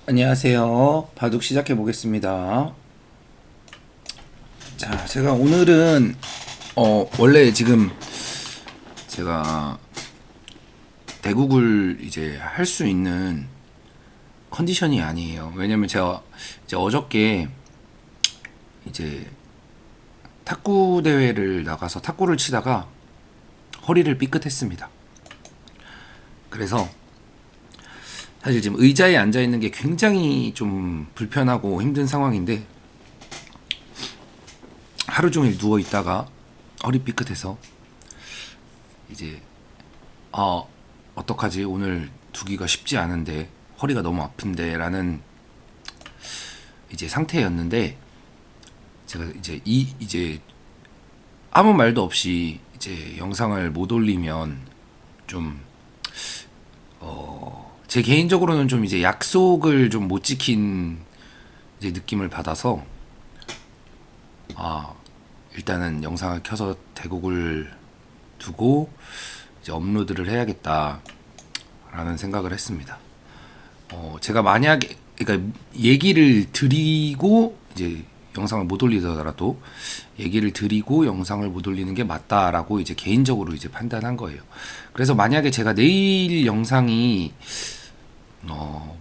안녕하세요. 바둑 시작해 보겠습니다. 자, 제가 오늘은 원래 지금 제가 대국을 이제 할 수 있는 컨디션이 아니에요. 왜냐면 제가 이제 어저께 이제 탁구 대회를 나가서 탁구를 치다가 허리를 삐끗했습니다. 그래서 사실 지금 의자에 앉아 있는 게 굉장히 좀 불편하고 힘든 상황인데 하루 종일 누워 있다가 허리 삐끗해서 이제 어떡하지, 오늘 두기가 쉽지 않은데 허리가 너무 아픈데 라는 이제 상태였는데, 제가 이제 아무 말도 없이 이제 영상을 못 올리면 좀 제 개인적으로는 좀 이제 약속을 좀 못 지킨 이제 느낌을 받아서 일단은 영상을 켜서 대곡을 두고 이제 업로드를 해야겠다라는 생각을 했습니다. 제가 만약에, 그러니까 얘기를 드리고 이제 영상을 못 올리더라도 얘기를 드리고 영상을 못 올리는 게 맞다라고 이제 개인적으로 이제 판단한 거예요. 그래서 만약에 제가 내일 영상이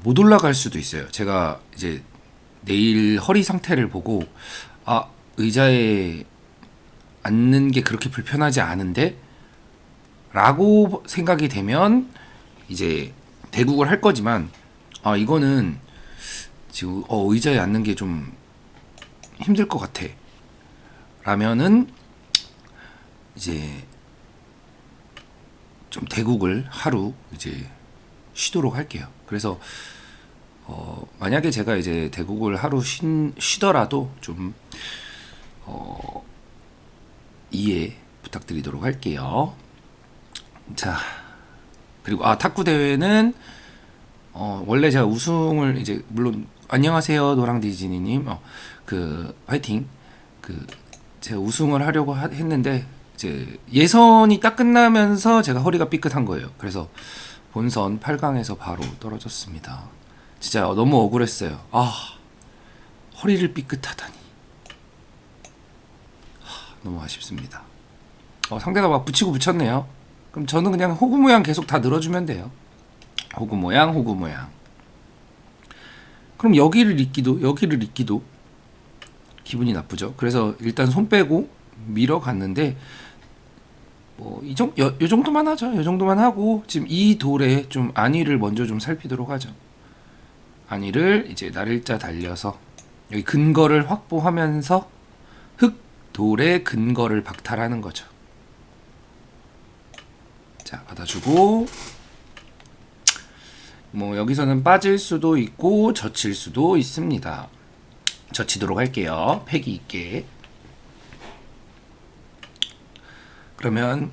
못 올라갈 수도 있어요. 제가 이제 내일 허리 상태를 보고 의자에 앉는 게 그렇게 불편하지 않은데 라고 생각이 되면 이제 대국을 할 거지만, 이거는 지금 의자에 앉는 게 좀 힘들 것 같아 라면은 이제 좀 대국을 하루 이제 쉬도록 할게요. 그래서 만약에 제가 이제 대국을 하루 쉬더라도 좀 이해 부탁드리도록 할게요. 자, 그리고 탁구 대회는 원래 제가 우승을 이제, 물론 안녕하세요 노랑디지니님, 화이팅. 제가 우승을 하려고 했는데 이제 예선이 딱 끝나면서 제가 허리가 삐끗한 거예요. 그래서 본선 8강에서 바로 떨어졌습니다. 진짜 너무 억울했어요. 허리를 삐끗하다니. 너무 아쉽습니다. 상대가 막 붙이고 붙였네요. 그럼 저는 그냥 호구 모양 계속 다 늘어주면 돼요. 호구 모양, 호구 모양. 그럼 여기를 잇기도 기분이 나쁘죠. 그래서 일단 손 빼고 밀어 갔는데, 요 정도만 하죠. 요 정도만 하고, 지금 이 돌에 좀 안위를 먼저 좀 살피도록 하죠. 안위를 이제 날일자 달려서 여기 근거를 확보하면서 흙 돌의 근거를 박탈하는 거죠. 자, 받아주고, 여기서는 빠질 수도 있고 젖힐 수도 있습니다. 젖히도록 할게요. 패기 있게. 그러면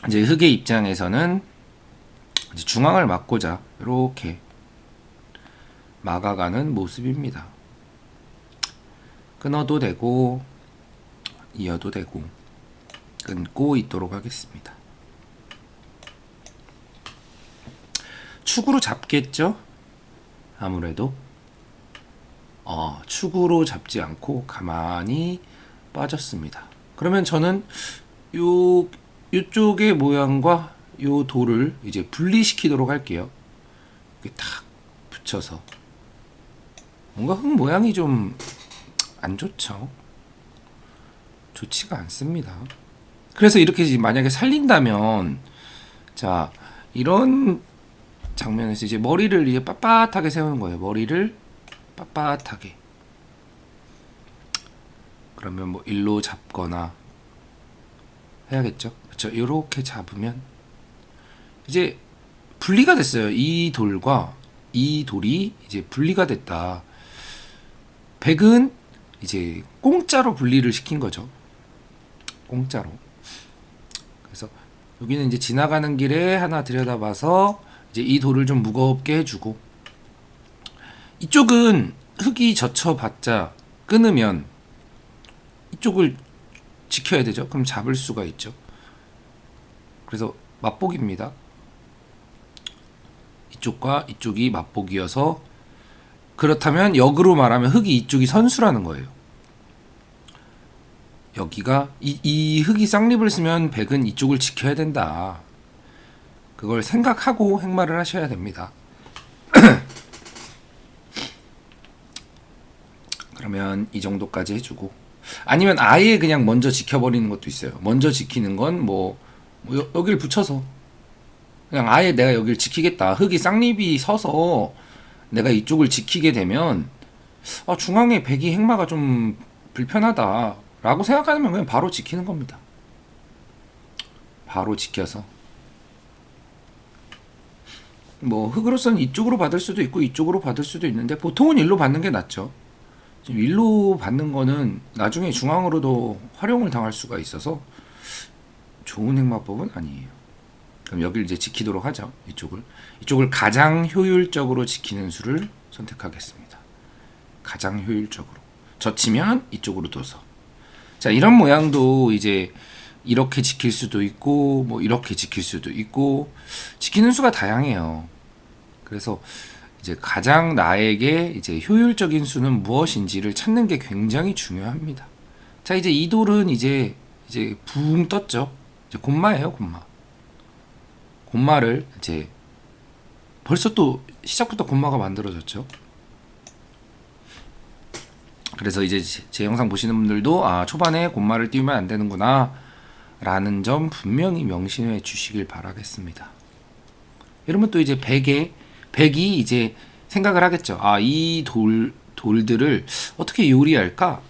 이제 흙의 입장에서는 이제 중앙을 막고자 이렇게 막아가는 모습입니다. 끊어도 되고 이어도 되고 끊고 있도록 하겠습니다. 축으로 잡겠죠? 아무래도 축으로 잡지 않고 가만히 빠졌습니다. 그러면 저는 요쪽의 모양과 요 돌을 이제 분리시키도록 할게요. 이렇게 탁 붙여서. 뭔가 흙 모양이 좀 안 좋죠. 좋지가 않습니다. 그래서 이렇게 만약에 살린다면, 자, 이런 장면에서 이제 머리를 이제 빳빳하게 세우는 거예요. 머리를 빳빳하게. 그러면 뭐 일로 잡거나 해야겠죠. 그렇죠. 이렇게 잡으면 이제 분리가 됐어요. 이 돌과 이 돌이 이제 분리가 됐다. 백은 이제 공짜로 분리를 시킨 거죠. 공짜로. 그래서 여기는 이제 지나가는 길에 하나 들여다봐서 이제 이 돌을 좀 무겁게 해주고, 이쪽은 흙이 젖혀봤자 끊으면 이쪽을 지켜야 되죠. 그럼 잡을 수가 있죠. 그래서 맛보기입니다. 이쪽과 이쪽이 맛보기여서 그렇다면 역으로 말하면 흑이 이쪽이 선수라는 거예요. 여기가 이 흑이 쌍립을 쓰면 백은 이쪽을 지켜야 된다. 그걸 생각하고 행마를 하셔야 됩니다. 그러면 이 정도까지 해주고, 아니면 아예 그냥 먼저 지켜버리는 것도 있어요. 먼저 지키는 건 여길 붙여서 그냥 아예 내가 여길 지키겠다. 흑이 쌍립이 서서 내가 이쪽을 지키게 되면 중앙에 백이 행마가 좀 불편하다 라고 생각하면 그냥 바로 지키는 겁니다. 바로 지켜서 흑으로서는 이쪽으로 받을 수도 있고 이쪽으로 받을 수도 있는데 보통은 일로 받는 게 낫죠. 지금 일로 받는 거는 나중에 중앙으로도 활용을 당할 수가 있어서 좋은 행마법은 아니에요. 그럼 여기를 이제 지키도록 하죠. 이쪽을 가장 효율적으로 지키는 수를 선택하겠습니다. 가장 효율적으로. 젖히면 이쪽으로 둬서. 자, 이런 모양도 이제 이렇게 지킬 수도 있고 이렇게 지킬 수도 있고 지키는 수가 다양해요. 그래서 이제 가장 나에게 이제 효율적인 수는 무엇인지를 찾는 게 굉장히 중요합니다. 자, 이제 이 돌은 이제 붕 떴죠. 이제 곰마예요, 곰마. 곰마를 이제 벌써 또 시작부터 곰마가 만들어졌죠. 그래서 이제 제 영상 보시는 분들도 초반에 곰마를 띄우면 안 되는구나 라는 점 분명히 명심해 주시길 바라겠습니다. 이러면 또 이제 백이 이제 생각을 하겠죠. 이 돌들을 어떻게 요리할까?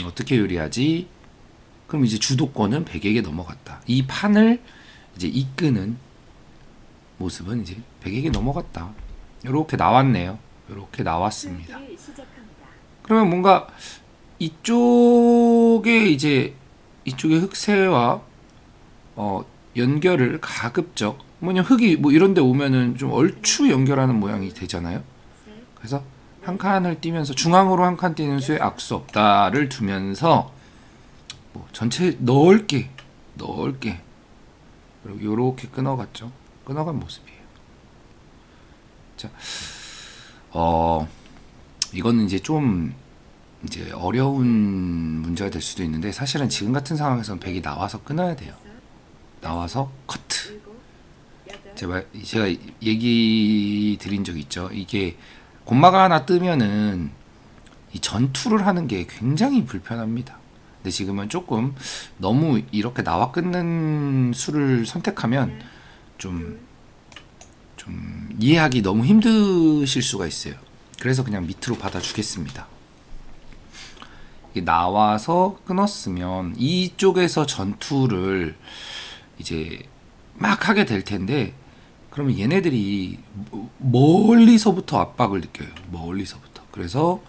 어떻게 요리하지? 그럼 이제 주도권은 백에게 넘어갔다. 이 판을 이제 이끄는 모습은 이제 백에게 넘어갔다. 이렇게 나왔네요. 이렇게 나왔습니다. 그러면 뭔가 이쪽의 흑새와 연결을 가급적 흑이 이런 데 오면은 좀 얼추 연결하는 모양이 되잖아요. 그래서 한 칸을 띄면서 중앙으로 한 칸 띄는 수에 악수 없다를 두면서 전체 넓게 그리고 요렇게 끊어갔죠. 끊어간 모습이에요. 자, 이거는 이제 좀 어려운 문제가 될 수도 있는데 사실은 지금 같은 상황에서는 백이 나와서 끊어야 돼요. 나와서 커트. 제가 얘기 드린 적 있죠. 이게 곰마가 하나 뜨면은 이 전투를 하는 게 굉장히 불편합니다. 근데 지금은 조금 너무 이렇게 나와 끊는 수를 선택하면 좀 이해하기 너무 힘드실 수가 있어요. 그래서 그냥 밑으로 받아주겠습니다. 나와서 끊었으면 이쪽에서 전투를 이제 막 하게 될 텐데 그러면 얘네들이 멀리서부터 압박을 느껴요. 멀리서부터. 그래서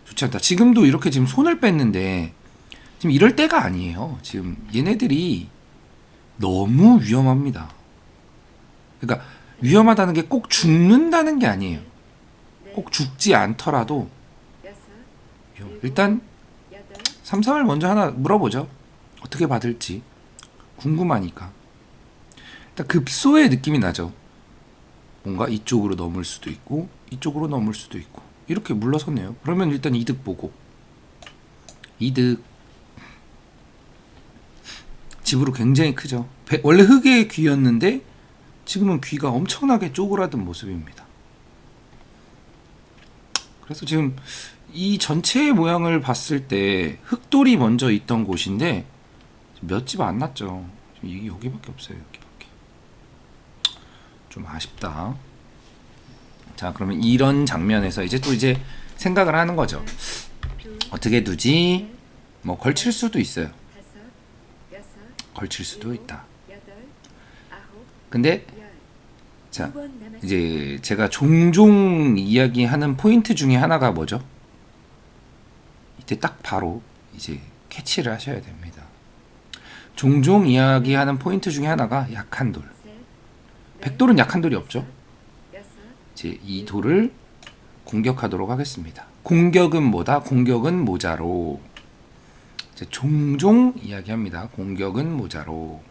좋지 않다. 지금도 이렇게 지금 손을 뺐는데 지금 이럴 때가 아니에요. 지금 얘네들이 너무 위험합니다. 그러니까 위험하다는 게 꼭 죽는다는 게 아니에요. 꼭 죽지 않더라도 일단 3, 3을 먼저 하나 물어보죠. 어떻게 받을지 궁금하니까. 일단 급소의 느낌이 나죠. 뭔가 이쪽으로 넘을 수도 있고 이쪽으로 넘을 수도 있고 이렇게 물러섰네요. 그러면 일단 이득 보고 이득 집으로 굉장히 크죠. 원래 흑의 귀였는데 지금은 귀가 엄청나게 쪼그라든 모습입니다. 그래서 지금 이 전체의 모양을 봤을 때 흑돌이 먼저 있던 곳인데 몇 집 안 났죠. 이게 여기밖에 없어요. 여기밖에. 좀 아쉽다. 자, 그러면 이런 장면에서 이제 생각을 하는 거죠. 어떻게 두지? 걸칠 수도 있어요. 걸칠 수도 있다. 근데 자, 이제 제가 종종 이야기하는 포인트 중에 하나가 뭐죠? 이때 딱 바로 이제 캐치를 하셔야 됩니다. 종종 이야기하는 포인트 중에 하나가 약한 돌. 백돌은 약한 돌이 없죠. 이제 이 돌을 공격하도록 하겠습니다. 공격은 뭐다? 공격은 모자로. 이제 종종 이야기합니다. 공격은 모자로.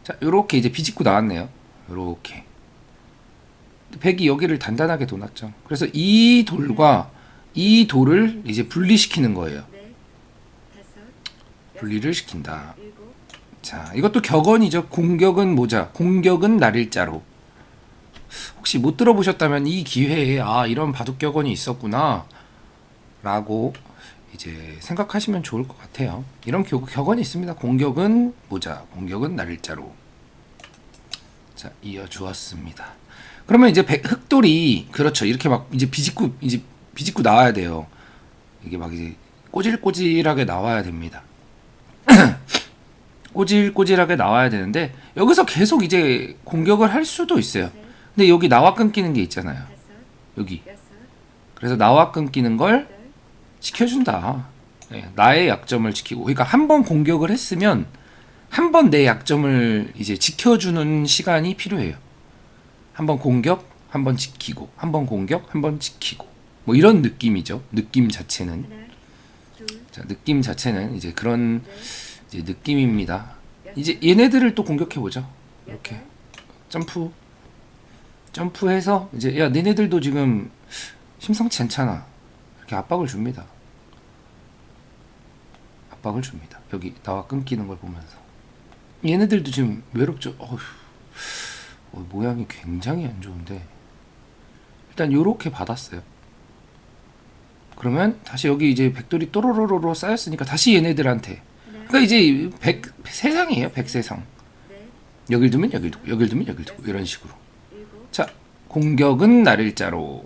자, 요렇게 이제 비집고 나왔네요. 요렇게. 백이 여기를 단단하게 도놨죠. 그래서 이 돌과 이 돌을 이제 분리시키는 거예요. 분리를 시킨다. 자, 이것도 격언이죠. 공격은 모자, 공격은 날일자로. 혹시 못 들어보셨다면 이 기회에 아 이런 바둑 격언이 있었구나 라고 이제 생각하시면 좋을 것 같아요. 이런 격언이 있습니다. 공격은 모자, 공격은 날일자로. 자, 이어 주었습니다. 그러면 이제 흑돌이 그렇죠. 이렇게 막 이제 비집고 나와야 돼요. 이게 막 이제 꼬질꼬질하게 나와야 됩니다. 꼬질꼬질하게 나와야 되는데 여기서 계속 이제 공격을 할 수도 있어요. 근데 여기 나와 끊기는 게 있잖아요. 여기. 그래서 나와 끊기는 걸 지켜준다. 네, 나의 약점을 지키고. 그러니까 한 번 공격을 했으면 한 번 내 약점을 이제 지켜주는 시간이 필요해요. 한 번 공격, 한 번 지키고, 한 번 공격, 한 번 지키고. 뭐 이런 느낌이죠. 느낌 자체는. 자, 느낌 자체는 이제 그런 이제 느낌입니다. 이제 얘네들을 또 공격해 보죠. 이렇게 점프해서 이제 야 너네들도 지금 심상치 않잖아. 이렇게 압박을 줍니다. 압박을 줍니다. 여기 나와 끊기는 걸 보면서 얘네들도 지금 외롭죠. 모양이 굉장히 안 좋은데 일단 요렇게 받았어요. 그러면 다시 여기 이제 백돌이 또로로로로 쌓였으니까 다시 얘네들한테 그러니까 이제 세상이에요. 백세상. 여길 두면 여길 두고 여길 두면 여길 두고 이런 식으로. 자, 공격은 날일자로.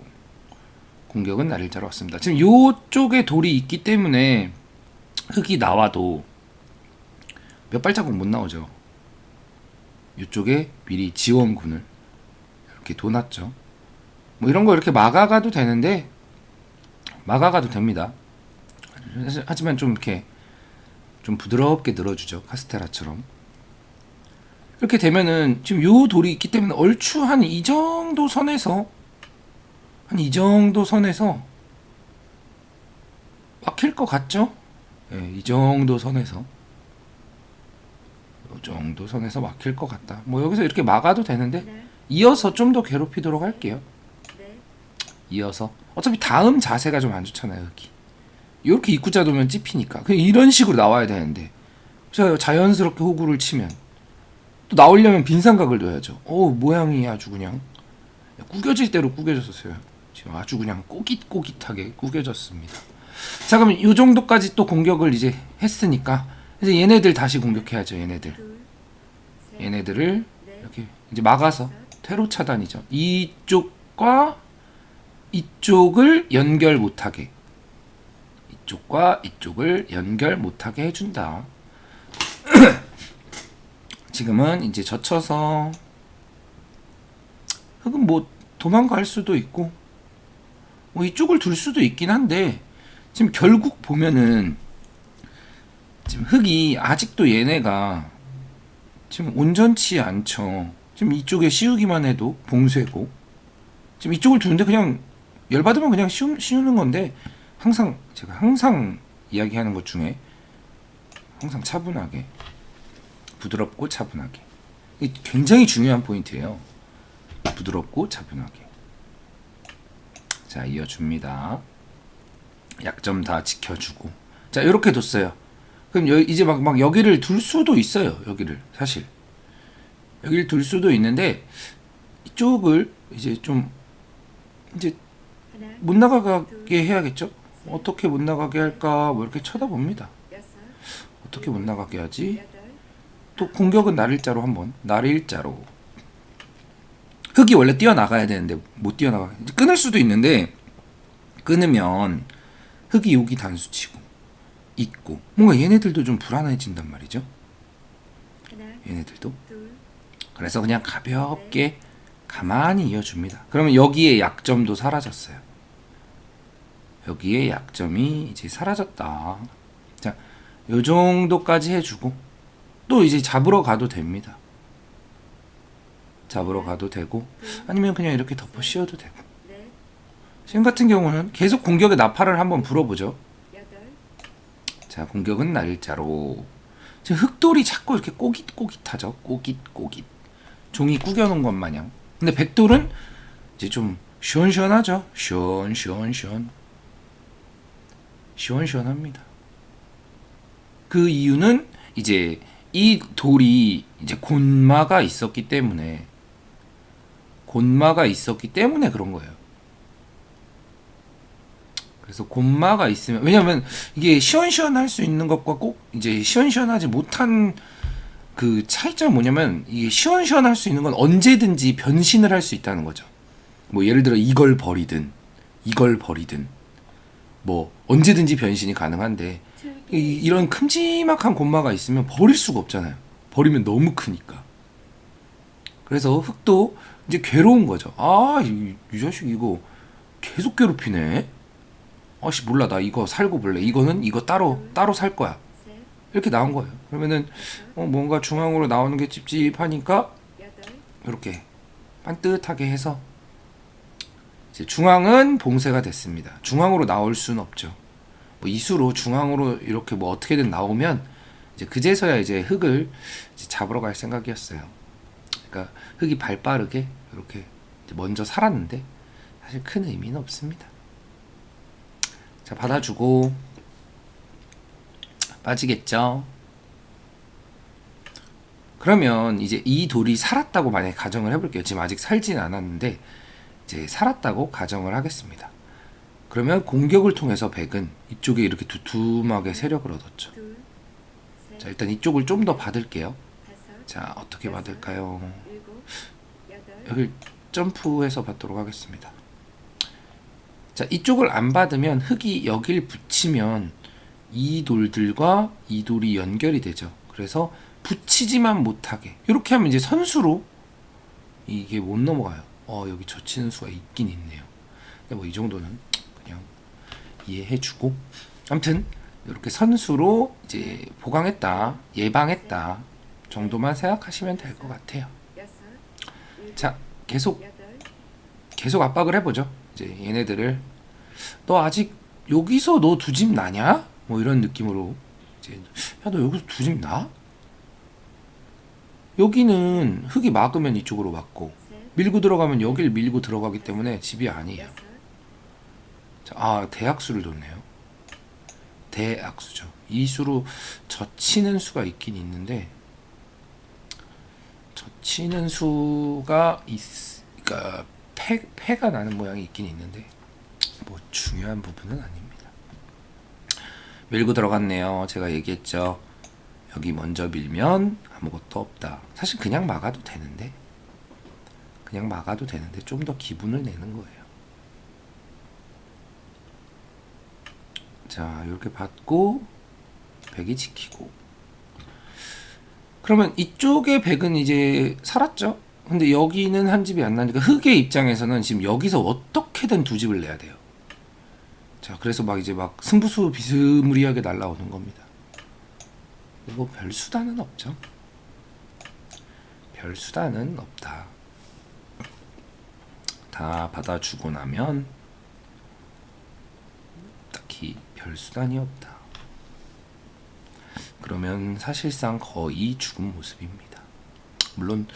공격은 날일자로 왔습니다. 지금 요쪽에 돌이 있기 때문에 흙이 나와도 몇 발자국 못 나오죠. 이쪽에 미리 지원군을 이렇게 둬놨죠. 뭐 이런 거 이렇게 막아가도 되는데 막아가도 됩니다. 하지만 좀 이렇게 좀 부드럽게 늘어주죠. 카스테라처럼. 이렇게 되면은 지금 요 돌이 있기 때문에 얼추 한 이 정도 선에서 막힐 것 같죠? 네, 이 정도 선에서 막힐 것 같다. 뭐 여기서 이렇게 막아도 되는데 이어서 좀 더 괴롭히도록 할게요. 이어서 어차피 다음 자세가 좀 안 좋잖아요. 여기 이렇게 입구자 두면 찝히니까 그냥 이런 식으로 나와야 되는데 자연스럽게 호구를 치면 또 나오려면 빈삼각을 둬야죠. 모양이 아주 그냥 구겨질 대로 구겨졌어요. 지금 아주 그냥 꼬깃꼬깃하게 구겨졌습니다. 자, 그럼 이 정도까지 또 공격을 이제 했으니까 이제 얘네들 다시 공격해야죠. 얘네들을 이렇게 이제 막아서 퇴로 차단이죠. 이쪽과 이쪽을 연결 못하게, 이쪽과 이쪽을 연결 못하게 해준다. 지금은 이제 젖혀서 흙은 뭐 도망갈 수도 있고 뭐 이쪽을 둘 수도 있긴 한데 지금 결국 보면은 지금 흙이 아직도 얘네가 지금 온전치 않죠. 지금 이쪽에 씌우기만 해도 봉쇄고 지금 이쪽을 두는데 그냥 열받으면 그냥 씌우는 건데 제가 항상 이야기하는 것 중에 항상 차분하게 부드럽고 차분하게 이게 굉장히 중요한 포인트예요. 부드럽고 차분하게. 자, 이어줍니다. 약점 다 지켜주고. 자, 이렇게 뒀어요. 그럼 이제 막 여기를 둘 수도 있어요. 여기를 사실 여기를 둘 수도 있는데 이쪽을 이제 좀 이제 못 나가게 해야겠죠. 어떻게 못 나가게 할까 뭐 이렇게 쳐다봅니다. 어떻게 못 나가게 하지? 또 공격은 날일자로 한번 날일자로 흙이 원래 뛰어나가야 되는데 못 뛰어나가 끊을 수도 있는데 끊으면 흙이 여기 단수치고 있고 뭔가 얘네들도 좀 불안해진단 말이죠. 얘네들도 그래서 그냥 가볍게 가만히 이어줍니다. 그러면 여기에 약점도 사라졌어요. 여기에 약점이 이제 사라졌다. 자, 요 정도까지 해주고 또 이제 잡으러 가도 됩니다. 잡으러 가도 되고 아니면 그냥 이렇게 덮어 씌워도 되고. 지금 같은 경우는 계속 공격의 나팔을 한번 불어보죠. 자, 공격은 날일자로. 지금 흑돌이 자꾸 이렇게 꼬깃꼬깃하죠. 꼬깃꼬깃. 종이 구겨놓은 것 마냥. 근데 백돌은 이제 좀 시원시원하죠. 시원시원시원. 시원시원합니다. 그 이유는 이제 이 돌이 이제 곤마가 있었기 때문에 그런 거예요. 그래서 곤마가 있으면, 왜냐면 이게 시원시원할 수 있는 것과 꼭 이제 시원시원하지 못한 그 차이점이 뭐냐면, 이게 시원시원할 수 있는 건 언제든지 변신을 할 수 있다는 거죠. 뭐 예를 들어 이걸 버리든 뭐 언제든지 변신이 가능한데, 이런 큼지막한 곤마가 있으면 버릴 수가 없잖아요. 버리면 너무 크니까. 그래서 흙도 이제 괴로운 거죠. 아, 이 자식 이거 계속 괴롭히네. 아씨, 몰라, 나 이거 살고 볼래. 이거는 이거 따로 살 거야. 이렇게 나온 거예요. 그러면은 뭔가 중앙으로 나오는 게 찝찝하니까 이렇게 반듯하게 해서 이제 중앙은 봉쇄가 됐습니다. 중앙으로 나올 수는 없죠. 뭐 이수로 중앙으로 이렇게 뭐 어떻게든 나오면 이제 그제서야 이제 흙을 이제 잡으러 갈 생각이었어요. 그러니까 흙이 발빠르게 이렇게 먼저 살았는데 사실 큰 의미는 없습니다. 자, 받아주고 빠지겠죠. 그러면 이제 이 돌이 살았다고 만약에 가정을 해볼게요. 지금 아직 살진 않았는데 이제 살았다고 가정을 하겠습니다. 그러면 공격을 통해서 백은 이쪽에 이렇게 두툼하게 세력을 얻었죠. 자, 일단 이쪽을 좀 더 받을게요. 자, 어떻게 받을까요? 여기 점프해서 받도록 하겠습니다. 자, 이쪽을 안 받으면 흙이 여길 붙이면 이 돌들과 이 돌이 연결이 되죠. 그래서 붙이지만 못하게 이렇게 하면 이제 선수로 이게 못 넘어가요. 여기 젖히는 수가 있긴 있네요. 근데 뭐 이 정도는 그냥 이해해주고, 아무튼 이렇게 선수로 이제 보강했다, 예방했다 정도만 생각하시면 될 것 같아요. 자, 계속 압박을 해보죠. 이제 얘네들을, 너 아직 여기서 너 두 집 나냐? 뭐 이런 느낌으로 이제, 야, 너 여기서 두 집 나? 여기는 흙이 막으면 이쪽으로 막고 밀고 들어가면 여길 밀고 들어가기 때문에 집이 아니에요. 자, 대악수를 뒀네요. 대악수죠. 이 수로 젖히는 수가 있긴 있는데, 젖히는 수가 그러니까 패가 나는 모양이 있긴 있는데 뭐 중요한 부분은 아닙니다. 밀고 들어갔네요. 제가 얘기했죠. 여기 먼저 밀면 아무것도 없다. 사실 그냥 막아도 되는데 좀 더 기분을 내는 거예요. 자, 이렇게 받고 백이 지키고, 그러면 이쪽의 백은 이제 살았죠. 근데 여기는 한 집이 안 나니까 흙의 입장에서는 지금 여기서 어떻게든 두 집을 내야 돼요. 자, 그래서 막 이제 막 승부수 비스무리하게 날라오는 겁니다. 그리고 별 수단은 없죠. 별 수단은 없다. 다 받아주고 나면 딱히 별 수단이 없다. 그러면 사실상 거의 죽은 모습입니다. 물론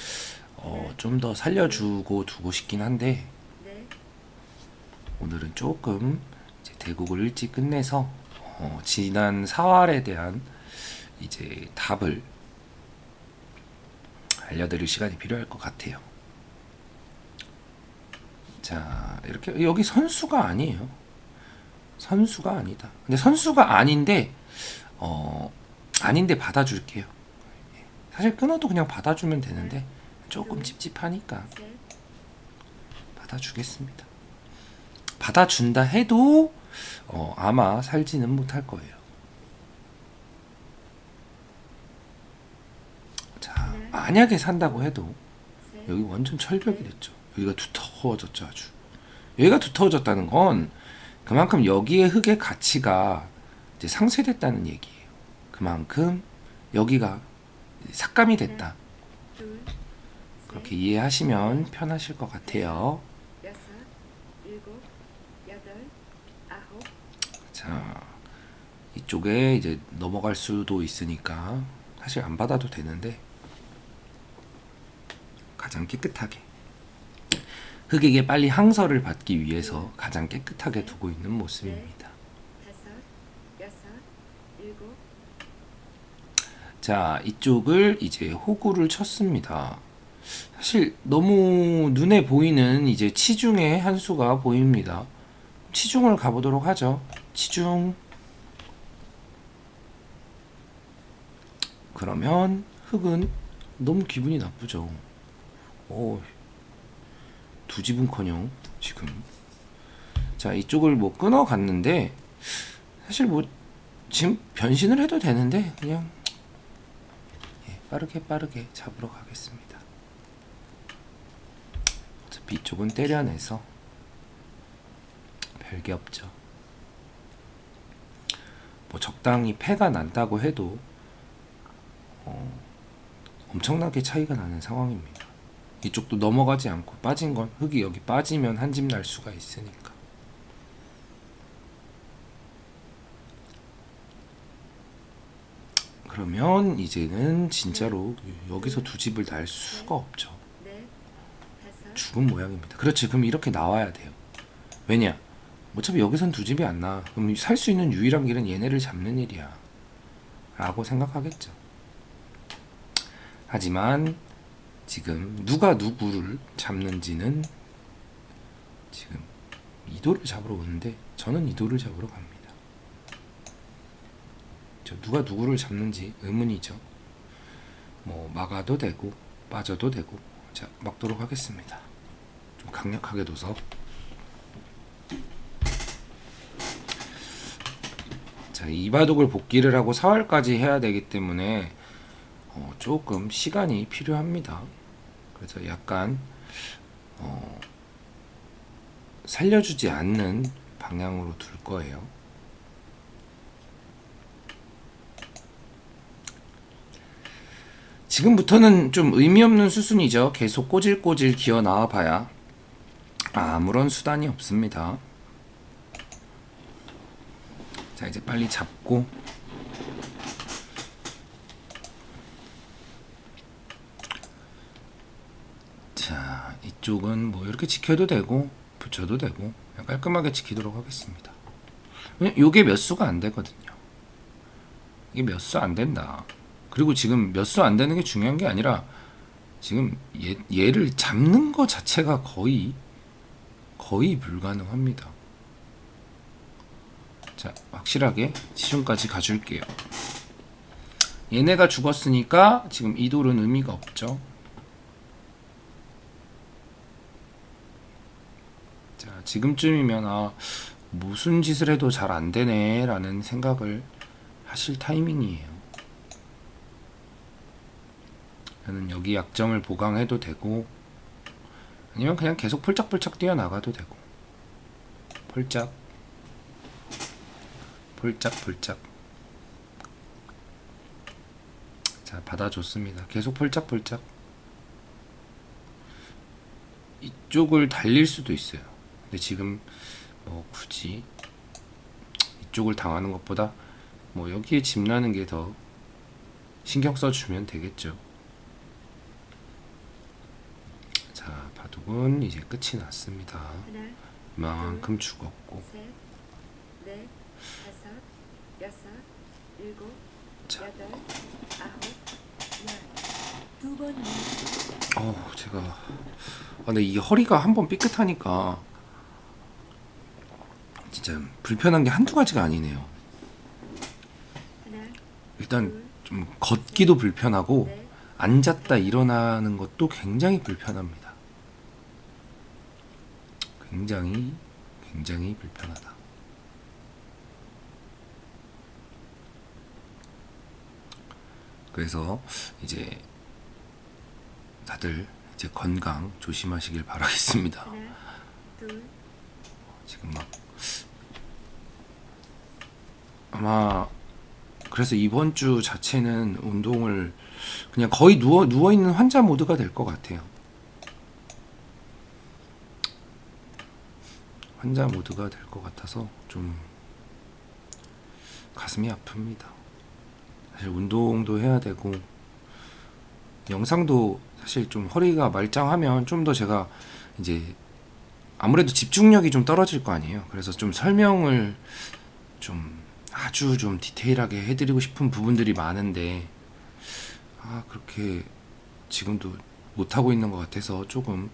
좀 더 살려주고 두고 싶긴 한데 오늘은 조금 이제 대국을 일찍 끝내서 지난 사활에 대한 이제 답을 알려드릴 시간이 필요할 것 같아요. 자, 이렇게 여기 선수가 아니에요. 선수가 아니다. 근데 선수가 아닌데 아닌데 받아줄게요. 사실 끊어도 그냥 받아주면 되는데 조금 찝찝하니까 받아주겠습니다. 받아준다 해도 아마 살지는 못할 거예요. 자, 만약에 산다고 해도 여기 완전 철벽이 됐죠. 여기가 두터워졌죠. 아주 여기가 두터워졌다는 건 그만큼 여기에 흙의 가치가 이제 상쇄됐다는 얘기예요. 그만큼 여기가 삭감이 됐다. 그렇게 이해하시면 편하실 것 같아요. 자, 이쪽에 이제 넘어갈 수도 있으니까 사실 안 받아도 되는데 가장 깨끗하게. 흑에게 빨리 항서를 받기 위해서 가장 깨끗하게 두고 있는 모습입니다. 자, 이쪽을 이제 호구를 쳤습니다. 사실 너무 눈에 보이는 이제 치중의 한 수가 보입니다. 치중을 가보도록 하죠. 치중. 그러면 흑은 너무 기분이 나쁘죠. 두 집은커녕 지금. 자, 이쪽을 뭐 끊어 갔는데 사실 뭐 지금 변신을 해도 되는데 그냥 빠르게 잡으러 가겠습니다. 어차피 이쪽은 때려내서 별게 없죠. 뭐 적당히 패가 난다고 해도 엄청나게 차이가 나는 상황입니다. 이쪽도 넘어가지 않고 빠진 건 흑이 여기 빠지면 한 집 날 수가 있으니까. 그러면 이제는 진짜로 여기서 두 집을 날 수가 없죠. 죽은 모양입니다. 그렇지. 그럼 이렇게 나와야 돼요. 왜냐? 어차피 여기선 두 집이 안 나. 그럼 살 수 있는 유일한 길은 얘네를 잡는 일이야 라고 생각하겠죠. 하지만 지금 누가 누구를 잡는지는 지금 이도를 잡으러 오는데 저는 이도를 잡으러 갑니다. 누가 누구를 잡는지 의문이죠. 뭐 막아도 되고 빠져도 되고. 자, 막도록 하겠습니다. 좀 강력하게 둬서. 자, 이바둑을 복귀를 하고 4활까지 해야 되기 때문에 조금 시간이 필요합니다. 그래서 약간 살려주지 않는 방향으로 둘 거예요. 지금부터는 좀 의미 없는 수순이죠. 계속 꼬질꼬질 기어 나와 봐야 아무런 수단이 없습니다. 자, 이제 빨리 잡고 자, 이쪽은 뭐 이렇게 지켜도 되고 붙여도 되고 그냥 깔끔하게 지키도록 하겠습니다. 요게 몇 수가 안 되거든요. 이게 몇 수 안 된다. 그리고 지금 몇 수 안 되는 게 중요한 게 아니라 지금 얘를 잡는 거 자체가 거의 불가능합니다. 자, 확실하게 지중까지 가줄게요. 얘네가 죽었으니까 지금 이 돌은 의미가 없죠. 자, 지금쯤이면 무슨 짓을 해도 잘 안 되네 라는 생각을 하실 타이밍이에요. 저는 여기 약점을 보강해도 되고 아니면 그냥 계속 폴짝폴짝 뛰어나가도 되고. 폴짝 자, 받아줬습니다. 계속 폴짝폴짝. 이쪽을 달릴 수도 있어요. 근데 지금 뭐 굳이 이쪽을 당하는 것보다 뭐 여기에 집 나는 게 더 신경 써주면 되겠죠. 자, 바둑은 이제 끝이 났습니다. 이만큼 죽었고. 자, 제가 근데 이 허리가 한번 삐끗하니까 진짜 불편한 게 한두 가지가 아니네요. 일단 좀 걷기도 불편하고 앉았다 일어나는 것도 굉장히 불편합니다. 굉장히 불편하다. 그래서 이제 다들 이제 건강 조심하시길 바라겠습니다. 지금 막 아마 그래서 이번 주 자체는 운동을 그냥 거의 누워 있는 환자 모드가 될 것 같아요. 환자 모드가 될 것 같아서 좀 가슴이 아픕니다. 사실 운동도 해야 되고 영상도 사실 좀 허리가 말짱하면 좀 더 제가 이제 아무래도 집중력이 좀 떨어질 거 아니에요. 그래서 좀 설명을 좀 아주 좀 디테일하게 해드리고 싶은 부분들이 많은데 그렇게 지금도 못하고 있는 것 같아서 조금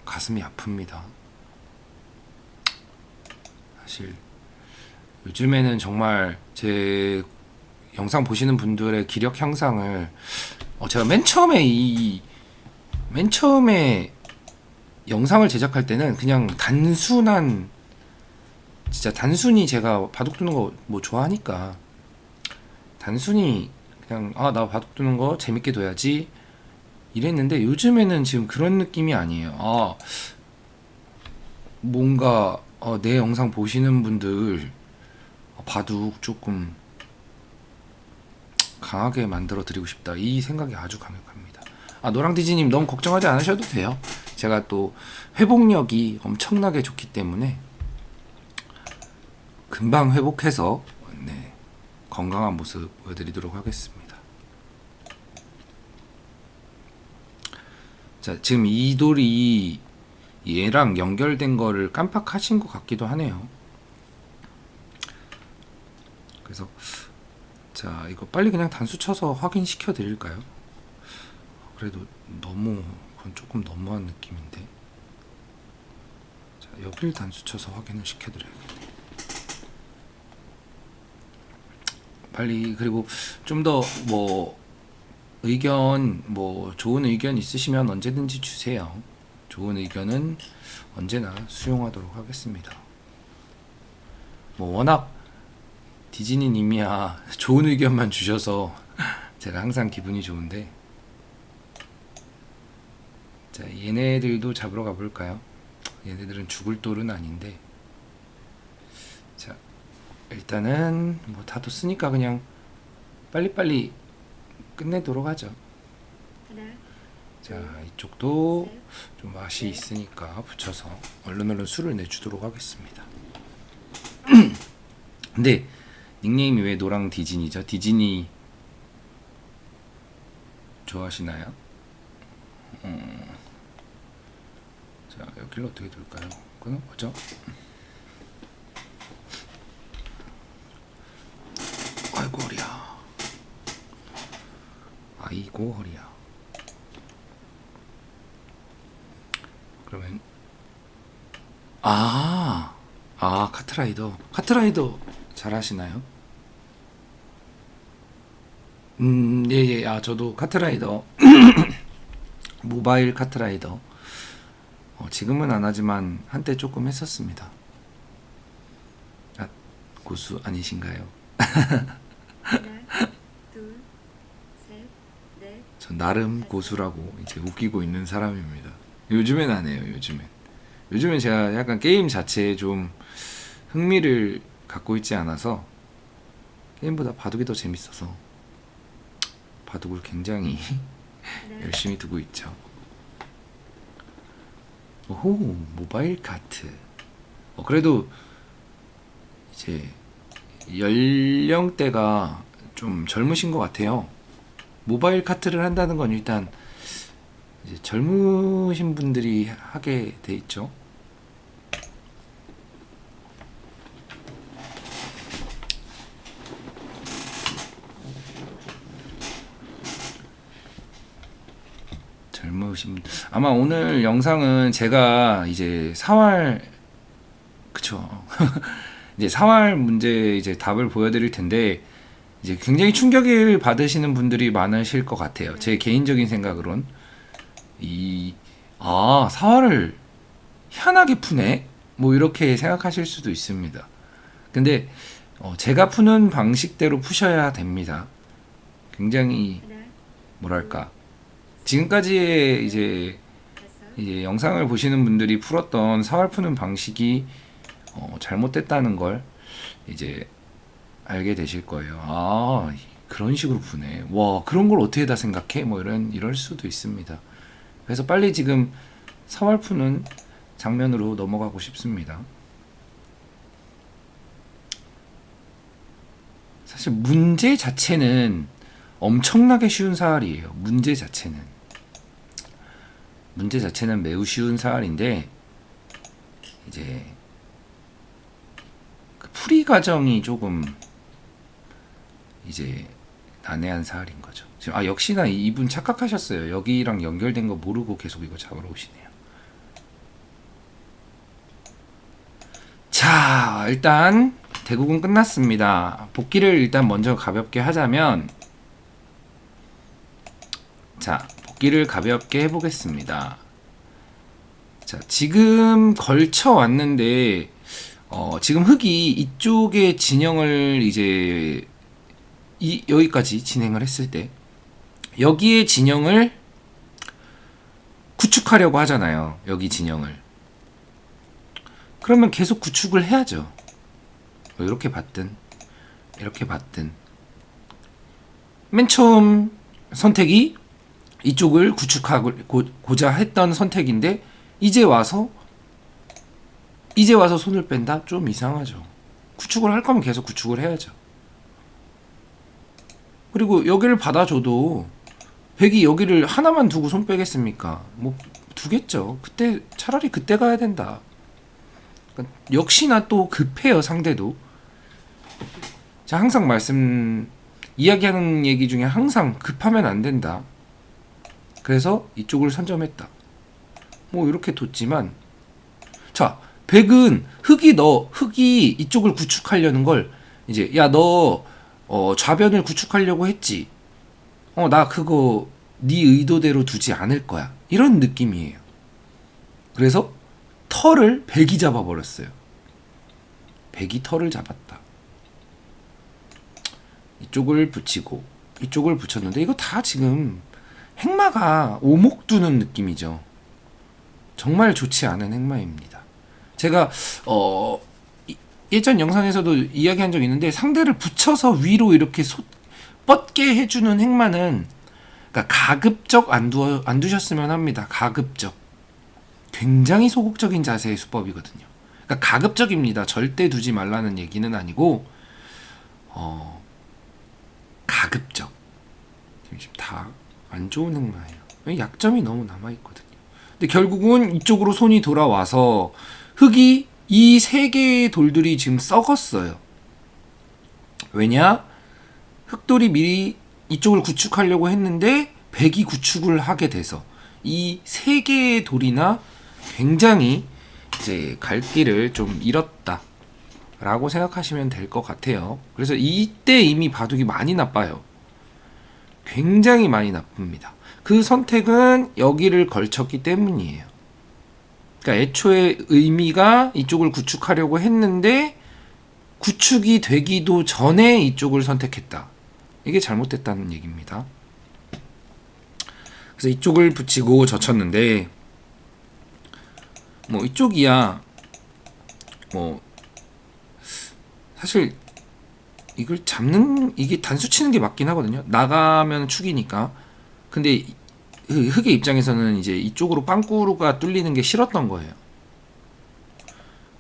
가슴이 아픕니다. 사실 요즘에는 정말 제 영상 보시는 분들의 기력 향상을 제가 맨 처음에 영상을 제작할 때는 그냥 진짜 단순히 제가 바둑 두는 거 뭐 좋아하니까 단순히 그냥 나 바둑 두는 거 재밌게 둬야지 이랬는데, 요즘에는 지금 그런 느낌이 아니에요. 뭔가 내 영상 보시는 분들 바둑 조금 강하게 만들어 드리고 싶다, 이 생각이 아주 강력합니다. 노랑디지님 너무 걱정하지 않으셔도 돼요. 제가 또 회복력이 엄청나게 좋기 때문에 금방 회복해서 건강한 모습 보여드리도록 하겠습니다. 자, 지금 이 돌이 얘랑 연결된 거를 깜빡하신 것 같기도 하네요. 그래서 자, 이거 빨리 그냥 단수 쳐서 확인시켜 드릴까요? 그래도 그건 조금 너무한 느낌인데. 자, 여길 단수 쳐서 확인을 시켜 드려야겠네. 빨리. 그리고 좀 더 좋은 의견 있으시면 언제든지 주세요. 좋은 의견은 언제나 수용하도록 하겠습니다. 워낙 디즈니 님이야 좋은 의견만 주셔서 제가 항상 기분이 좋은데. 자, 얘네들도 잡으러 가볼까요? 얘네들은 죽을 돌은 아닌데. 자, 일단은 다도 쓰니까 그냥 빨리빨리 끝내도록 하죠. 자, 이쪽도 좀 맛이 있으니까 붙여서 얼른 수를 내주도록 하겠습니다. 근데 닉네임이 왜 노랑 디즈니죠? 디즈니 좋아하시나요? 자, 여기를 어떻게 둘까요? 그건 뭐죠? 아이고 허리야. 아이고 허리야. 그러면 카트라이더 잘 하시나요? 예. 저도 카트라이더 모바일 카트라이더 지금은 안 하지만 한때 조금 했었습니다. 고수 아니신가요? 하나, 둘, 셋, 넷. 전 나름 고수라고 이제 웃기고 있는 사람입니다. 요즘엔 안 해요. 요즘엔 제가 약간 게임 자체에 좀 흥미를 갖고 있지 않아서 게임보다 바둑이 더 재밌어서 바둑을 굉장히 열심히 두고 있죠. 오호, 모바일 카트. 그래도 이제 연령대가 좀 젊으신 것 같아요. 모바일 카트를 한다는 건 일단 이제 젊으신 분들이 하게 돼 있죠. 아마 오늘 영상은 제가 이제 4월 그쵸 이제 4월 문제 이제 답을 보여드릴 텐데, 이제 굉장히 충격을 받으시는 분들이 많으실 것 같아요. 제 개인적인 생각으론 4월을 희한하게 푸네? 이렇게 생각하실 수도 있습니다. 근데 제가 푸는 방식대로 푸셔야 됩니다. 굉장히 뭐랄까, 지금까지의 이제 영상을 보시는 분들이 풀었던 4월 푸는 방식이 잘못됐다는 걸 이제 알게 되실 거예요. 그런 식으로 푸네. 와, 그런 걸 어떻게 다 생각해? 이럴 수도 있습니다. 그래서 빨리 지금 4월 푸는 장면으로 넘어가고 싶습니다. 사실 문제 자체는 엄청나게 쉬운 사활이에요. 문제 자체는 문제 자체는 매우 쉬운 사활인데 이제 그 풀이 과정이 조금 이제 난해한 사활인 거죠. 지금 역시나 이분 착각하셨어요. 여기랑 연결된 거 모르고 계속 이거 잡으러 오시네요. 자, 일단 대국은 끝났습니다. 복귀를 일단 먼저 가볍게 하자면, 자, 복귀를 가볍게 해보겠습니다. 자, 지금 걸쳐 왔는데 지금 흙이 이쪽의 진영을 이제 여기까지 진행을 했을 때 여기에 진영을 구축하려고 하잖아요. 여기 진영을. 그러면 계속 구축을 해야죠. 이렇게 봤든 이렇게 봤든 맨 처음 선택이 이쪽을 구축하고자 했던 선택인데 이제 와서 손을 뺀다? 좀 이상하죠. 구축을 할 거면 계속 구축을 해야죠. 그리고 여기를 받아줘도 백이 여기를 하나만 두고 손 빼겠습니까? 뭐 두겠죠. 그때 차라리 그때 가야 된다. 그러니까 역시나 또 급해요, 상대도. 자, 항상 이야기하는 얘기 중에 항상 급하면 안 된다. 그래서 이쪽을 선점했다. 뭐 이렇게 뒀지만, 자, 백은 흙이 이쪽을 구축하려는 걸 이제 야, 너 좌변을 구축하려고 했지. 나 그거 네 의도대로 두지 않을 거야. 이런 느낌이에요. 그래서 털을 백이 잡아버렸어요. 백이 털을 잡았다. 이쪽을 붙이고 이쪽을 붙였는데 이거 다 지금 행마가 오목 두는 느낌이죠. 정말 좋지 않은 행마입니다. 제가 예전 영상에서도 이야기한 적 있는데 상대를 붙여서 위로 이렇게 뻗게 해주는 행마는 그러니까 가급적 안 두셨으면 합니다. 가급적. 굉장히 소극적인 자세의 수법이거든요. 그러니까 가급적입니다. 절대 두지 말라는 얘기는 아니고 가급적. 지금 다 안 좋은 행마예요. 약점이 너무 남아있거든요. 근데 결국은 이쪽으로 손이 돌아와서 흙이 이 세 개의 돌들이 지금 썩었어요. 왜냐? 흙돌이 미리 이쪽을 구축하려고 했는데 백이 구축을 하게 돼서 이 세 개의 돌이나 굉장히 이제 갈 길을 좀 잃었다 라고 생각하시면 될 것 같아요. 그래서 이때 이미 바둑이 많이 나빠요. 굉장히 많이 나쁩니다. 그 선택은 여기를 걸쳤기 때문이에요. 그러니까 애초에 의미가 이쪽을 구축하려고 했는데 구축이 되기도 전에 이쪽을 선택했다. 이게 잘못됐다는 얘기입니다. 그래서 이쪽을 붙이고 젖혔는데 뭐 이쪽이야 뭐 사실 이걸 이게 단수 치는 게 맞긴 하거든요. 나가면 축이니까. 근데 흑의 입장에서는 이제 이쪽으로 빵꾸가 뚫리는 게 싫었던 거예요.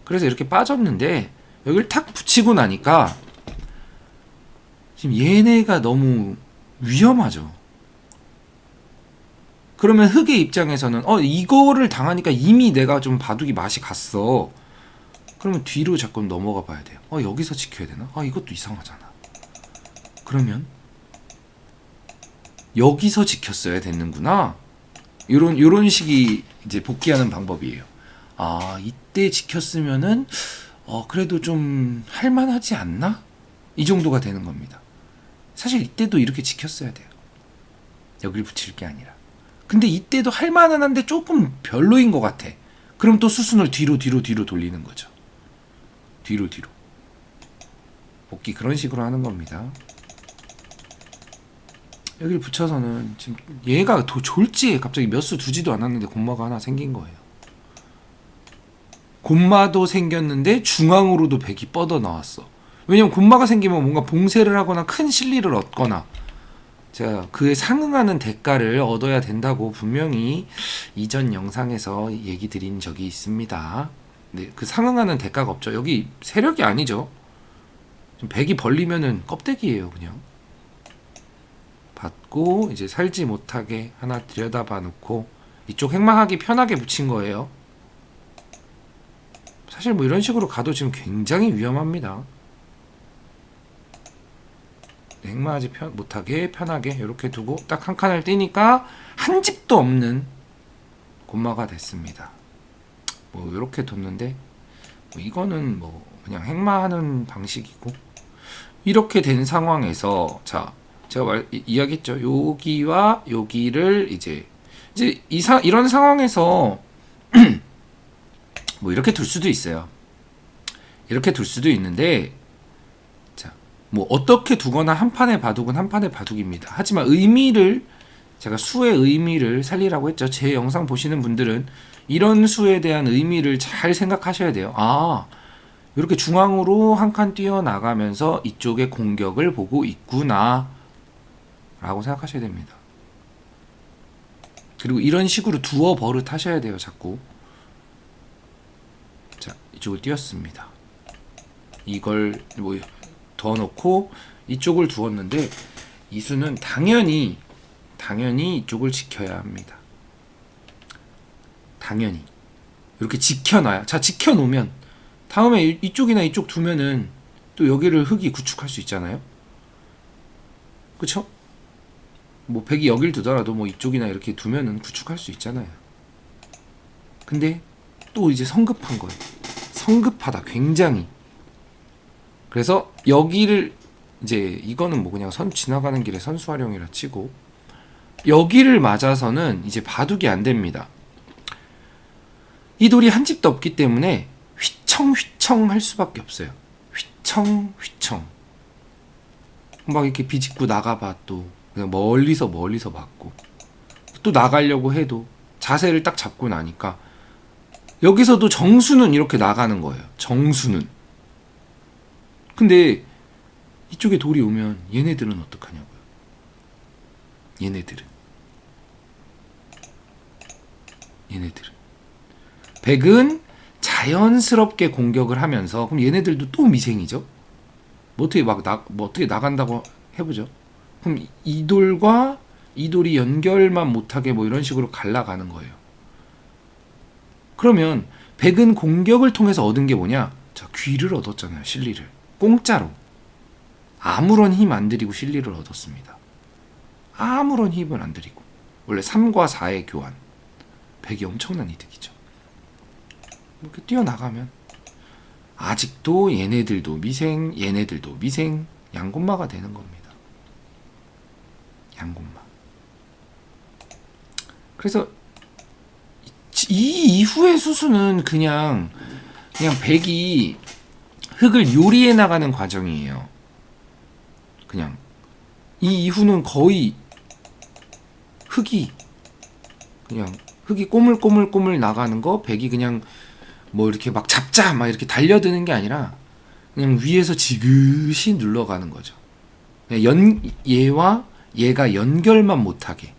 그래서 이렇게 빠졌는데 여기를 탁 붙이고 나니까 지금 얘네가 너무 위험하죠. 그러면 흑의 입장에서는 이거를 당하니까 이미 내가 좀 바둑이 맛이 갔어. 그러면 뒤로 자꾸 넘어가 봐야 돼요. 여기서 지켜야 되나? 이것도 이상하잖아. 그러면 여기서 지켰어야 됐는구나. 요런 식이 이제 복귀하는 방법이에요. 이때 지켰으면은 그래도 좀 할만하지 않나? 이 정도가 되는 겁니다. 사실 이때도 이렇게 지켰어야 돼요. 여길 붙일 게 아니라. 근데 이때도 할만은 한데 조금 별로인 것 같아. 그럼 또 수순을 뒤로 돌리는 거죠. 뒤로. 복귀 그런 식으로 하는 겁니다. 여기를 붙여서는 지금 얘가 더 졸지에 갑자기 몇 수 두지도 않았는데 곰마가 하나 생긴 거예요. 곰마도 생겼는데 중앙으로도 백이 뻗어 나왔어. 왜냐면 곰마가 생기면 뭔가 봉쇄를 하거나 큰 실리를 얻거나 제가 그에 상응하는 대가를 얻어야 된다고 분명히 이전 영상에서 얘기 드린 적이 있습니다. 네, 그 상응하는 대가가 없죠. 여기 세력이 아니죠. 백이 벌리면은 껍데기예요, 그냥. 받고 이제 살지 못하게 하나 들여다봐 놓고 이쪽 행마하기 편하게 붙인 거예요. 사실 뭐 이런 식으로 가도 지금 굉장히 위험합니다. 행마하지 못하게 편하게 이렇게 두고 딱 한 칸을 띄니까 한 집도 없는 곰마가 됐습니다. 뭐 이렇게 뒀는데 뭐 이거는 뭐 그냥 행마하는 방식이고, 이렇게 된 상황에서 자 제가 이야기했죠. 여기와 여기를 이제 이런 상황에서 뭐 이렇게 둘 수도 있어요. 이렇게 둘 수도 있는데, 자, 뭐 어떻게 두거나 한 판의 바둑은 한 판의 바둑입니다. 하지만 의미를, 제가 수의 의미를 살리라고 했죠. 제 영상 보시는 분들은 이런 수에 대한 의미를 잘 생각하셔야 돼요. 아, 이렇게 중앙으로 한 칸 뛰어나가면서 이쪽의 공격을 보고 있구나 라고 생각하셔야 됩니다. 그리고 이런 식으로 두어 버릇 하셔야 돼요. 자꾸. 자, 이쪽을 띄웠습니다. 이걸 뭐 더 놓고 이쪽을 두었는데, 이 수는 당연히 이쪽을 지켜야 합니다. 당연히 이렇게 지켜놔야, 자 지켜놓으면 다음에 이쪽이나 이쪽 두면은 또 여기를 흙이 구축할 수 있잖아요. 그쵸? 뭐 백이 여길 두더라도 뭐 이쪽이나 이렇게 두면은 구축할 수 있잖아요. 근데 또 이제 성급한 거예요. 성급하다, 굉장히. 그래서 여기를 이제 이거는 뭐 그냥 선 지나가는 길에 선수 활용이라 치고, 여기를 맞아서는 이제 바둑이 안 됩니다. 이 돌이 한 집도 없기 때문에 휘청휘청 할 수밖에 없어요. 휘청휘청. 막 이렇게 비집고 나가봐, 또 그냥 멀리서 맞고, 또 나가려고 해도 자세를 딱 잡고 나니까 여기서도 정수는 이렇게 나가는 거예요. 정수는. 근데 이쪽에 돌이 오면 얘네들은 어떡하냐고요. 얘네들은 백은 자연스럽게 공격을 하면서, 그럼 얘네들도 또 미생이죠. 뭐 어떻게 나간다고 해보죠. 그럼 이 돌과 이 돌이 연결만 못하게 뭐 이런 식으로 갈라가는 거예요. 그러면 백은 공격을 통해서 얻은 게 뭐냐? 자, 귀를 얻었잖아요. 실리를 공짜로, 아무런 힘 안 들이고 실리를 얻었습니다. 아무런 힘을 안 들이고. 원래 3과 4의 교환, 백이 엄청난 이득이죠. 이렇게 뛰어나가면 아직도 얘네들도 미생, 얘네들도 미생, 양곤마가 되는 겁니다. 양곤마. 그래서 이 이후의 수수는 그냥 백이 흙을 요리해 나가는 과정이에요. 그냥 이 이후는 거의 흙이 꼬물꼬물 나가는 거, 백이 그냥 뭐 이렇게 막 잡자 막 이렇게 달려드는 게 아니라 그냥 위에서 지그시 눌러가는 거죠. 얘와 얘가 연결만 못하게.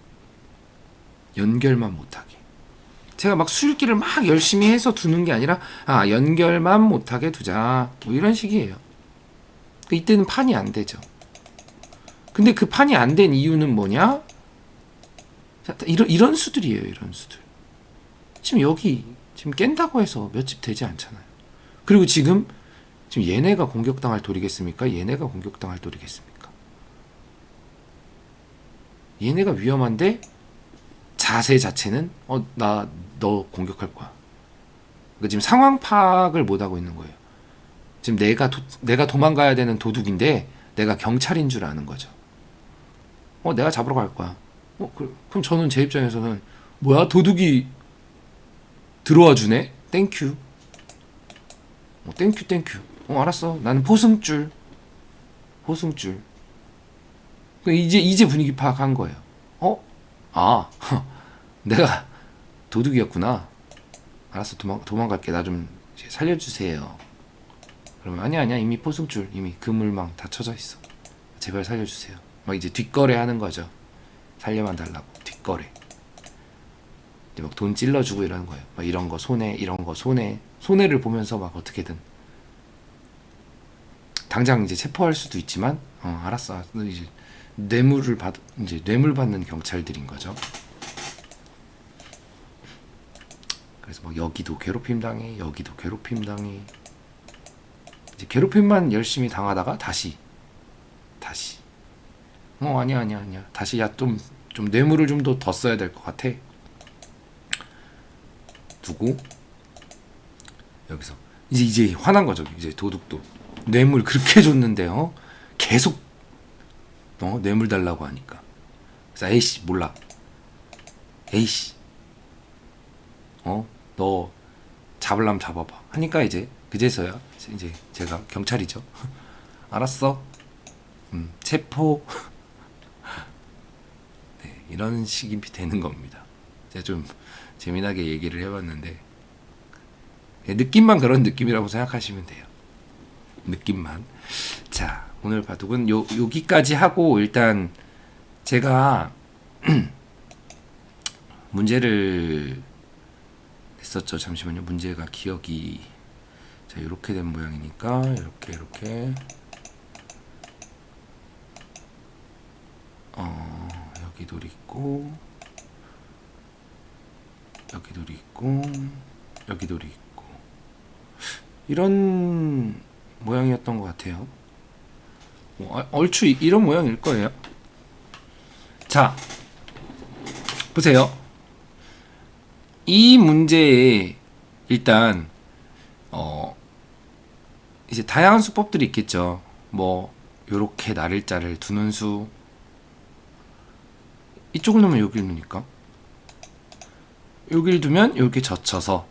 제가 막 수읽기를 막 열심히 해서 두는 게 아니라, 아, 연결만 못하게 두자, 뭐 이런 식이에요. 이때는 판이 안 되죠. 근데 그 판이 안 된 이유는 뭐냐? 이런 수들이에요. 이런 수들. 지금 여기 지금 깬다고 해서 몇 집 되지 않잖아요. 그리고 지금 얘네가 공격당할 돌이겠습니까? 얘네가 공격당할 돌이겠습니까? 얘네가 위험한데 자세 자체는 나 너 공격할 거야. 그러니까 지금 상황 파악을 못 하고 있는 거예요. 지금 내가 도망가야 되는 도둑인데 내가 경찰인 줄 아는 거죠. 내가 잡으러 갈 거야. 그럼 저는 제 입장에서는 뭐야, 도둑이 들어와 주네. 땡큐. 땡큐. 알았어. 나는 포승줄. 이제 분위기 파악한 거예요. 내가 도둑이었구나. 알았어. 도망갈게. 나 좀 살려주세요. 그러면 아니야. 이미 포승줄, 이미 그물망 다 쳐져 있어. 제발 살려주세요. 막 이제 뒷거래 하는 거죠. 살려만 달라고. 뒷거래. 이제 막 돈 찔러주고 이러는 거예요. 막 이런 거 손해를 보면서 막 어떻게든 당장 이제 체포할 수도 있지만, 알았어. 이제 뇌물 받는 경찰들인 거죠. 그래서 뭐 여기도 괴롭힘 당해, 여기도 괴롭힘 당해. 이제 괴롭힘만 열심히 당하다가 다시 아니야 다시 야 좀 뇌물을 좀 더 써야 될 것 같아 두고 여기서 이제 화난 거죠. 이제 도둑도 뇌물 그렇게 줬는데 계속 뇌물 달라고 하니까. 그래서 에이씨 몰라, 에이씨 너 잡으려면 잡아봐 하니까 이제 그제서야 이제 제가 경찰이죠. 알았어, 체포. 네, 이런 식이 되는 겁니다. 제가 좀 재미나게 얘기를 해봤는데 느낌만 그런 느낌이라고 생각하시면 돼요. 느낌만. 자, 오늘 바둑은 여기까지 하고 일단 제가 문제를 냈었죠. 잠시만요. 문제가 기억이 자 이렇게 된 모양이니까 이렇게 여기 돌이 있고 여기 돌이 있고 여기 돌이 있고 이런 모양이었던 것 같아요. 얼추 이런 모양일 거예요. 자, 보세요. 이 문제에 일단 이제 다양한 수법들이 있겠죠. 뭐 요렇게 나를자를 두는 수, 이쪽을 놓으면 여기를 놓으니까 여기를 두면 이렇게 젖혀서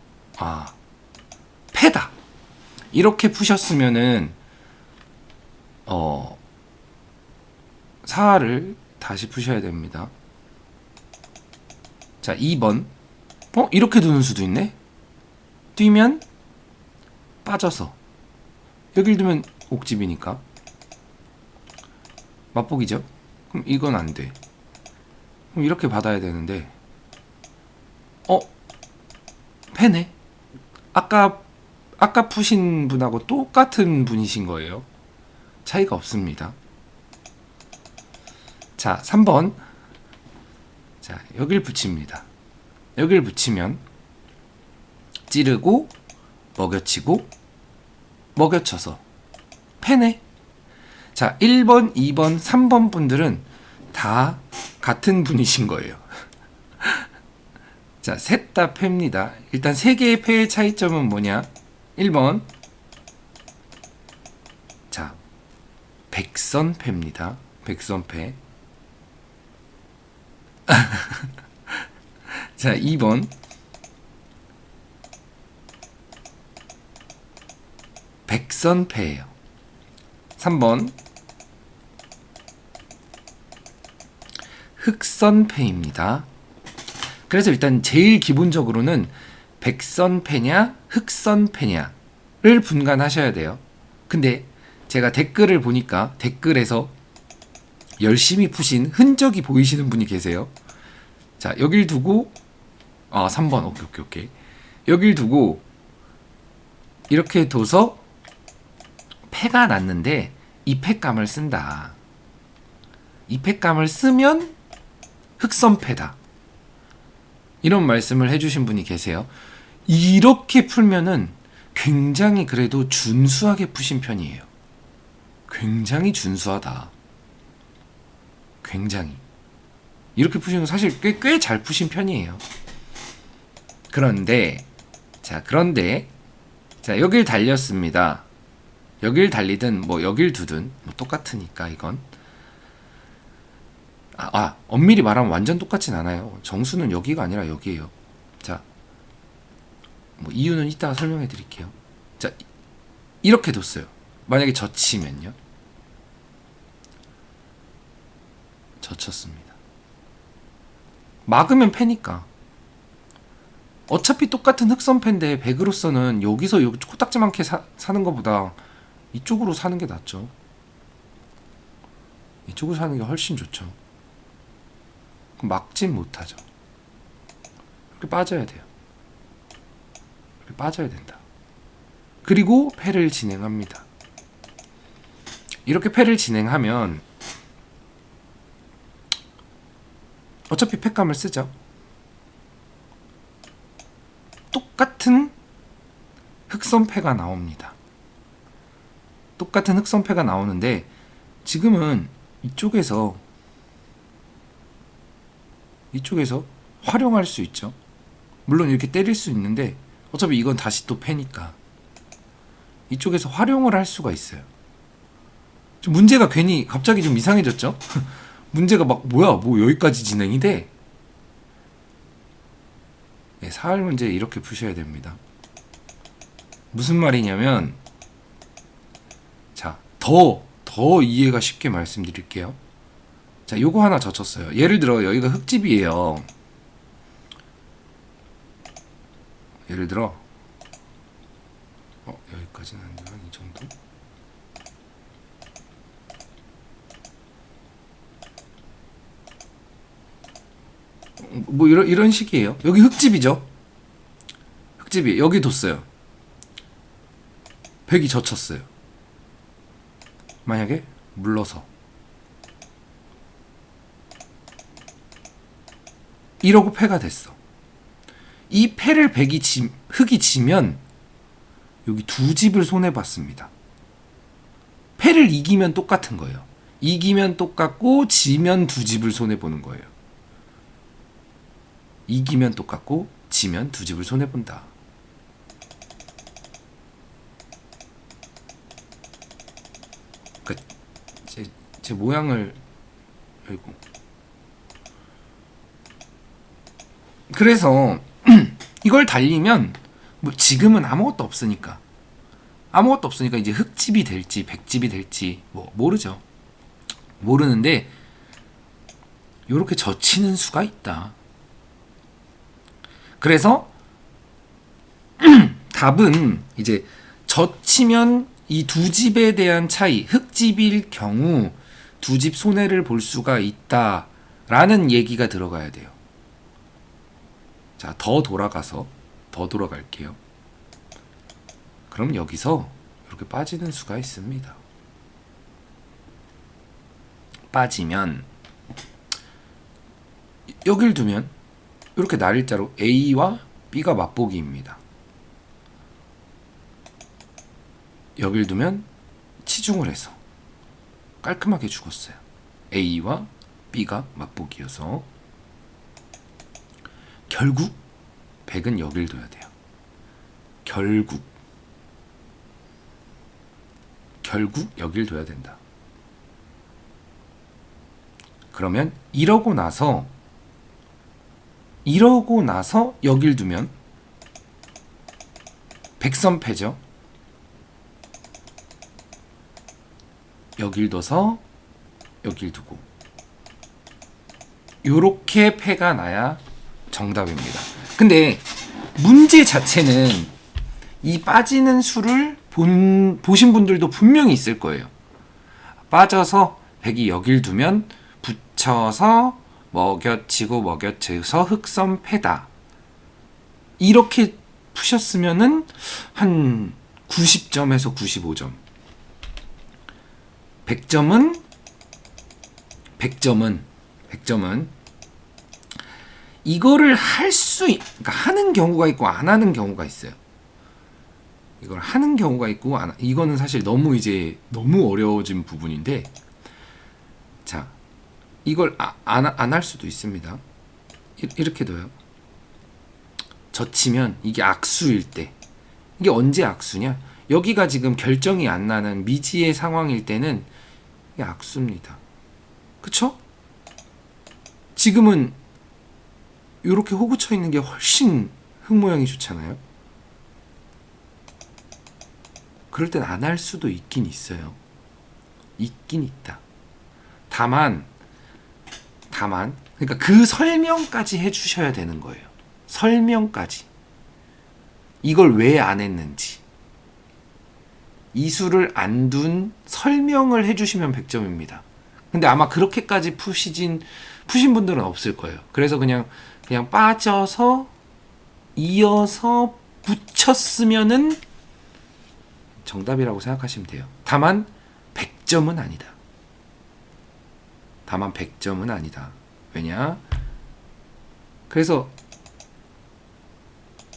패다 이렇게 푸셨으면은 사활을 다시 푸셔야 됩니다. 자, 2번 이렇게 두는 수도 있네. 뛰면 빠져서 여길 두면 옥집이니까 맛보기죠. 그럼 이건 안 돼. 그럼 이렇게 받아야 되는데 패네. 아까 푸신 분하고 똑같은 분이신 거예요. 차이가 없습니다. 자, 3번. 자, 여길 붙입니다. 여길 붙이면 찌르고 먹여치고 먹여쳐서 패네. 자, 1번, 2번, 3번 분들은 다 같은 분이신 거예요. 자, 셋 다 패입니다. 일단 세 개의 패의 차이점은 뭐냐? 1번. 자, 백선패입니다. 백선패. 자, 2번. 백선패예요. 3번. 흑선패입니다. 그래서 일단 제일 기본적으로는 백선패냐 흑선패냐를 분간하셔야 돼요. 근데 제가 댓글을 보니까 댓글에서 열심히 푸신 흔적이 보이시는 분이 계세요. 자, 여길 두고 3번. 오케이. 여길 두고 이렇게 둬서 패가 났는데 이 패감을 쓴다. 이 패감을 쓰면 흑선패다. 이런 말씀을 해주신 분이 계세요. 이렇게 풀면은 굉장히 그래도 준수하게 푸신 편이에요. 굉장히 준수하다. 굉장히. 이렇게 푸시는 거 사실 꽤 잘 푸신 편이에요. 그런데 자, 여길 달렸습니다. 여길 달리든 뭐 여길 두든 뭐 똑같으니까 이건. 엄밀히 말하면 완전 똑같진 않아요. 정수는 여기가 아니라 여기예요. 자, 뭐 이유는 이따가 설명해 드릴게요. 자, 이렇게 뒀어요. 만약에 젖히면요. 젖혔습니다. 막으면 패니까. 어차피 똑같은 흑선패인데 백으로서는 여기서 여기 코딱지만게 사는 것보다 이쪽으로 사는 게 낫죠. 이쪽으로 사는 게 훨씬 좋죠. 그럼 막진 못하죠. 이렇게 빠져야 돼요. 이렇게 빠져야 된다. 그리고 패를 진행합니다. 이렇게 패를 진행하면 어차피 패감을 쓰죠. 흑선패가 나옵니다. 똑같은 흑선패가 나오는데 지금은 이쪽에서 활용할 수 있죠. 물론 이렇게 때릴 수 있는데 어차피 이건 다시 또 패니까 이쪽에서 활용을 할 수가 있어요. 좀 문제가 괜히 갑자기 좀 이상해졌죠? 문제가 막 뭐야 뭐 여기까지 진행이 돼? 네, 사활 문제 이렇게 푸셔야 됩니다. 무슨 말이냐면 자, 더 이해가 쉽게 말씀드릴게요. 자, 요거 하나 젖혔어요. 예를 들어 여기가 흙집이에요. 예를 들어 여기까지는 한 이 정도? 뭐 이런 식이에요. 여기 흙집이죠. 흙집이 여기 뒀어요. 벽이 젖혔어요. 만약에 물러서 이러고 패가 됐어. 이 패를 흙이 지면 여기 두 집을 손해봤습니다. 패를 이기면 똑같은 거예요. 이기면 똑같고 지면 두 집을 손해보는 거예요. 이기면 똑같고 지면 두 집을 손해본다. 그러니까 제 모양을 아이고. 그래서 이걸 달리면 뭐 지금은 아무것도 없으니까 이제 흙집이 될지 백집이 될지 뭐 모르죠. 모르는데 요렇게 젖히는 수가 있다. 그래서 답은 이제 젖히면 이 두 집에 대한 차이, 흙집일 경우 두 집 손해를 볼 수가 있다라는 얘기가 들어가야 돼요. 자, 더 돌아갈게요. 그럼 여기서 이렇게 빠지는 수가 있습니다. 빠지면 여길 두면 이렇게 날일자로 A와 B가 맞보기입니다. 여길 두면 치중을 해서 깔끔하게 죽었어요. A와 B가 맞보기여서 결국 100은 여길 둬야 돼요. 결국 여길 둬야 된다. 그러면 이러고 나서 여길 두면 백선패죠. 여길 둬서 여길 두고 요렇게 패가 나야 정답입니다. 근데 문제 자체는 이 빠지는 수를 보신 분들도 분명히 있을 거예요. 빠져서 100이 여길 두면 붙여서 먹여치고 흑선패다. 이렇게 푸셨으면은 한 90점에서 95점. 100점은 이거를 그러니까 하는 경우가 있고 안 하는 경우가 있어요. 이걸 하는 경우가 있고 이거는 사실 너무 어려워진 부분인데, 자, 이걸 안 할 수도 있습니다. 이렇게 둬요. 젖히면 이게 악수일 때, 이게 언제 악수냐? 여기가 지금 결정이 안 나는 미지의 상황일 때는 이게 악수입니다. 그쵸? 지금은 이렇게 호구쳐 있는 게 훨씬 흙 모양이 좋잖아요. 그럴 땐 안 할 수도 있긴 있어요. 있긴 있다. 다만 그러니까 그 설명까지 해주셔야 되는 거예요. 설명까지. 이걸 왜 안 했는지. 이 수를 안 둔 설명을 해주시면 100점입니다. 근데 아마 그렇게까지 푸신 분들은 없을 거예요. 그래서 그냥 빠져서 이어서 붙였으면은 정답이라고 생각하시면 돼요. 다만 100점은 아니다. 왜냐? 그래서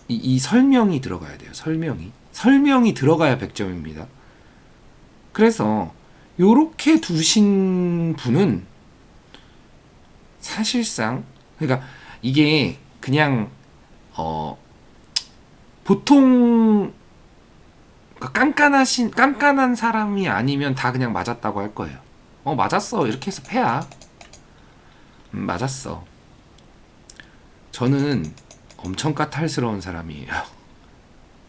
이 설명이 들어가야 돼요. 설명이. 설명이 들어가야 100점입니다. 그래서 요렇게 두신 분은 사실상 그러니까 이게 그냥 보통 깐깐한 사람이 아니면 다 그냥 맞았다고 할 거예요. 맞았어 이렇게 해서 패야. 맞았어. 저는 엄청 까탈스러운 사람이에요.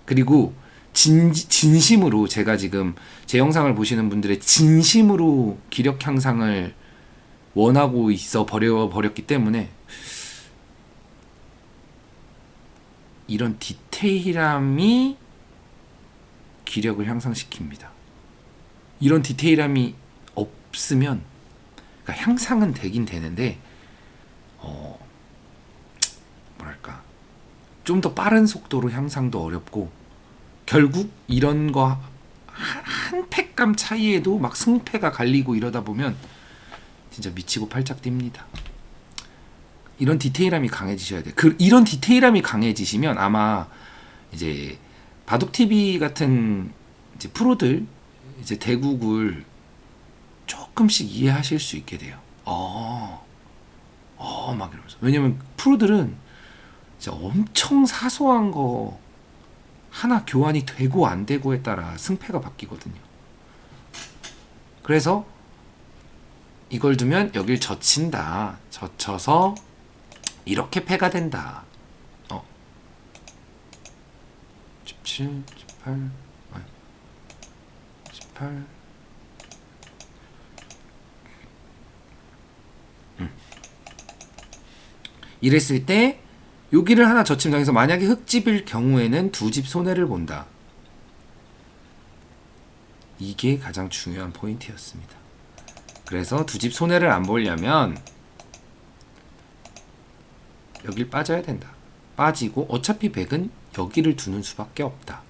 그리고 진심으로 제가 지금 제 영상을 보시는 분들의 진심으로 기력 향상을 원하고 있어 버렸기 때문에 이런 디테일함이 기력을 향상시킵니다. 이런 디테일함이 없으면 그러니까 향상은 되긴 되는데 뭐랄까 좀 더 빠른 속도로 향상도 어렵고 결국 이런 거 한 팩감 차이에도 막 승패가 갈리고 이러다 보면 진짜 미치고 팔짝 뜁니다. 이런 디테일함이 강해지셔야 돼요. 이런 디테일함이 강해지시면 아마 이제 바둑 TV 같은 이제 프로들 이제 대국을 조금씩 이해하실 수 있게 돼요. 막 이러면서. 왜냐면 프로들은 진짜 엄청 사소한 거 하나 교환이 되고 안 되고에 따라 승패가 바뀌거든요. 그래서 이걸 두면 여길 젖힌다. 젖혀서 이렇게 패가 된다. 17, 18, 18. 이랬을 때 여기를 하나 젖힘당해서 만약에 흙집일 경우에는 두 집 손해를 본다. 이게 가장 중요한 포인트였습니다. 그래서 두 집 손해를 안 보려면 여길 빠져야 된다. 빠지고 어차피 백은 여기를 두는 수밖에 없다.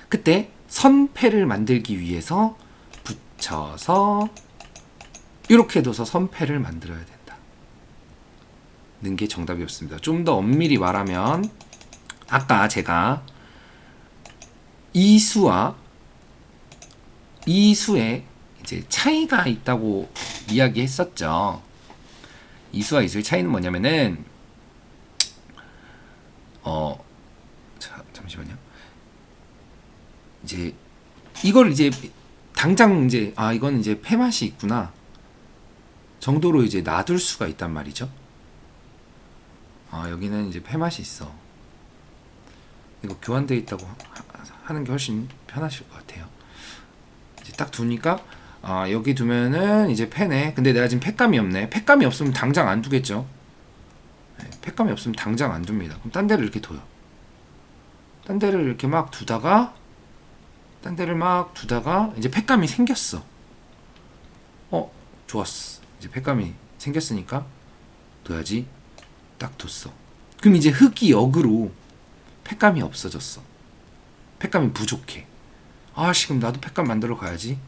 그때 선패를 만들기 위해서 붙여서 이렇게 둬서 선패를 만들어야 된다. 는 게 정답이었습니다. 좀 더 엄밀히 말하면 아까 제가 이수와 이수에 이제 차이가 있다고 이야기했었죠. 이수와 이수의 차이는 뭐냐면은 잠시만요. 이제 이걸 이제 당장 이제 이건 이제 패맛이 있구나 정도로 이제 놔둘 수가 있단 말이죠. 여기는 이제 패맛이 있어. 이거 교환되어 있다고 하는 게 훨씬 편하실 것 같아요. 이제 딱 두니까 여기 두면은 이제 패네. 근데 내가 지금 패감이 없네. 패감이 없으면 당장 안 두겠죠. 네, 패감이 없으면 당장 안 둡니다. 그럼 딴 데를 이렇게 둬요. 딴 데를 이렇게 막 두다가 이제 패감이 생겼어. 좋았어. 이제 패감이 생겼으니까 둬야지. 딱 뒀어. 그럼 이제 흙이 역으로 패감이 없어졌어. 패감이 부족해. 그럼 나도 패감 만들어 가야지.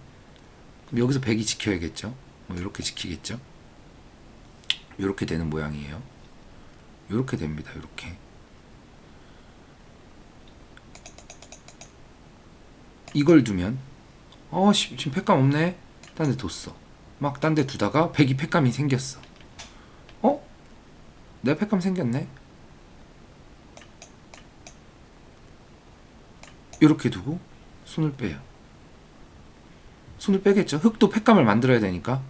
그럼 여기서 백이 지켜야겠죠. 뭐 이렇게 지키겠죠. 이렇게 되는 모양이에요. 이렇게 됩니다. 이렇게. 이걸 두면 지금 패감 없네. 딴 데 뒀어. 막 딴 데 두다가 백이 패감이 생겼어. 내 패감 생겼네. 이렇게 두고 손을 빼요. 손을 빼겠죠. 흙도 패감을 만들어야 되니까.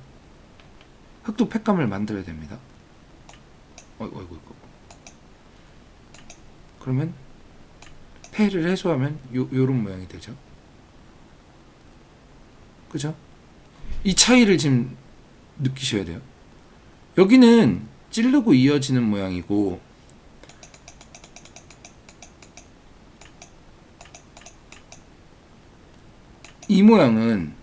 흙도 패감을 만들어야 됩니다. 어이구. 그러면 패를 해소하면 요런 모양이 되죠. 그죠? 이 차이를 지금 느끼셔야 돼요. 여기는 찌르고 이어지는 모양이고 이 모양은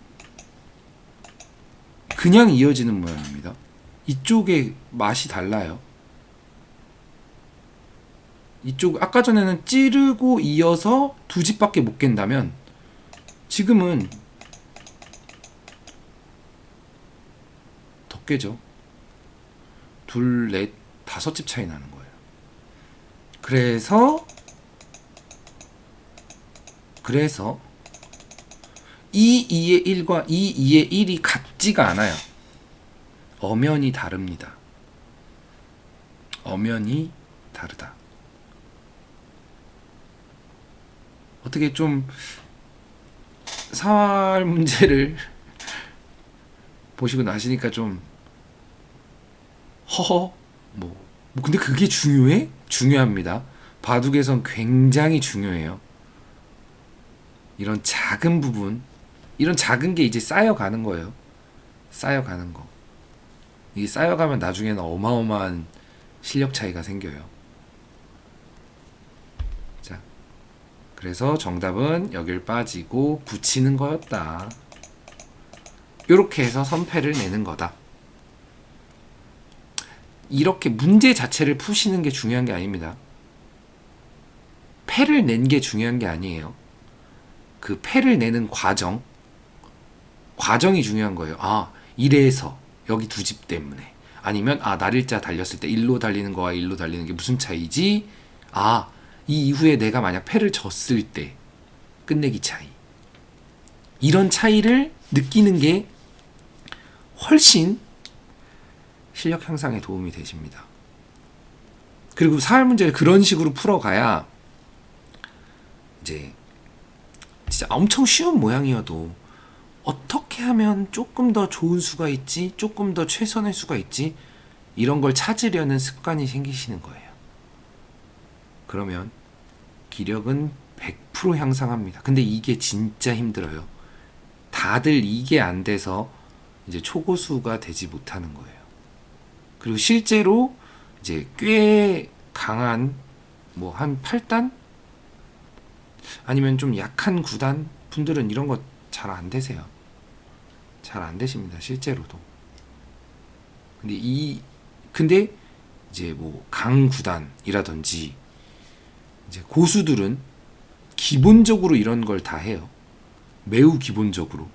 그냥 이어지는 모양입니다. 이쪽의 맛이 달라요. 이쪽 아까 전에는 찌르고 이어서 두 집밖에 못 깬다면 지금은 더 깨죠. 둘, 넷, 다섯 집 차이 나는 거예요. 그래서 그래서 이 2의 1과 이 2의 1이 같지가 않아요. 엄연히 다릅니다. 엄연히 다르다. 어떻게 좀 사활 문제를 보시고 나시니까 좀 허허 뭐 근데 그게 중요해? 중요합니다. 바둑에선 굉장히 중요해요. 이런 작은 부분, 이런 작은 게 이제 쌓여가는 거예요. 쌓여가는 거. 이게 쌓여가면 나중에는 어마어마한 실력 차이가 생겨요. 자, 그래서 정답은 여길 빠지고 붙이는 거였다. 이렇게 해서 선패를 내는 거다. 이렇게 문제 자체를 푸시는 게 중요한 게 아닙니다. 패를 낸 게 중요한 게 아니에요. 그 패를 내는 과정이 중요한 거예요. 아, 이래서 여기 두 집 때문에. 아니면 날일자 달렸을 때 1로 달리는 거와 1로 달리는 게 무슨 차이지? 이 이후에 내가 만약 패를 졌을 때 끝내기 차이. 이런 차이를 느끼는 게 훨씬 실력 향상에 도움이 되십니다. 그리고 사활 문제를 그런 식으로 풀어가야 이제 진짜 엄청 쉬운 모양이어도 어떻게 하면 조금 더 좋은 수가 있지, 조금 더 최선의 수가 있지, 이런 걸 찾으려는 습관이 생기시는 거예요. 그러면 기력은 100% 향상합니다. 근데 이게 진짜 힘들어요. 다들 이게 안 돼서 이제 초고수가 되지 못하는 거예요. 그리고 실제로 이제 꽤 강한 뭐 한 8단 아니면 좀 약한 9단 분들은 이런 거 잘 안 되세요. 잘 안 되십니다. 실제로도. 근데 이제 뭐 강 9단이라든지 이제 고수들은 기본적으로 이런 걸 다 해요. 매우 기본적으로.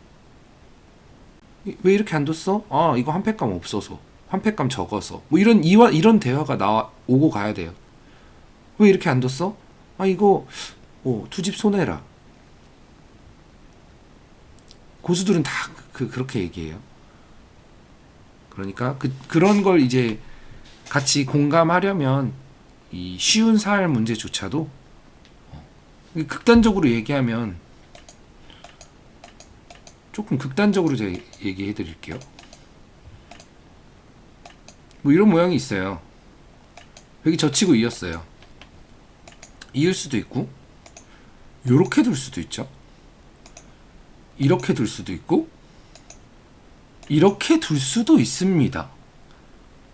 왜 이렇게 안 뒀어? 이거 한 팩감 없어서. 한 팩감 적어서. 뭐 이런 대화가 오고 가야 돼요. 왜 이렇게 안 뒀어? 이거 두 집 손해라. 고수들은 다 그렇게 얘기해요. 그러니까 그런 걸 이제 같이 공감하려면 이 쉬운 사활 문제조차도 극단적으로 얘기하면 조금 극단적으로 제가 얘기해 드릴게요. 뭐 이런 모양이 있어요. 여기 젖히고 이었어요. 이을 수도 있고 요렇게 둘 수도 있죠. 이렇게 둘 수도 있고 이렇게 둘 수도 있습니다.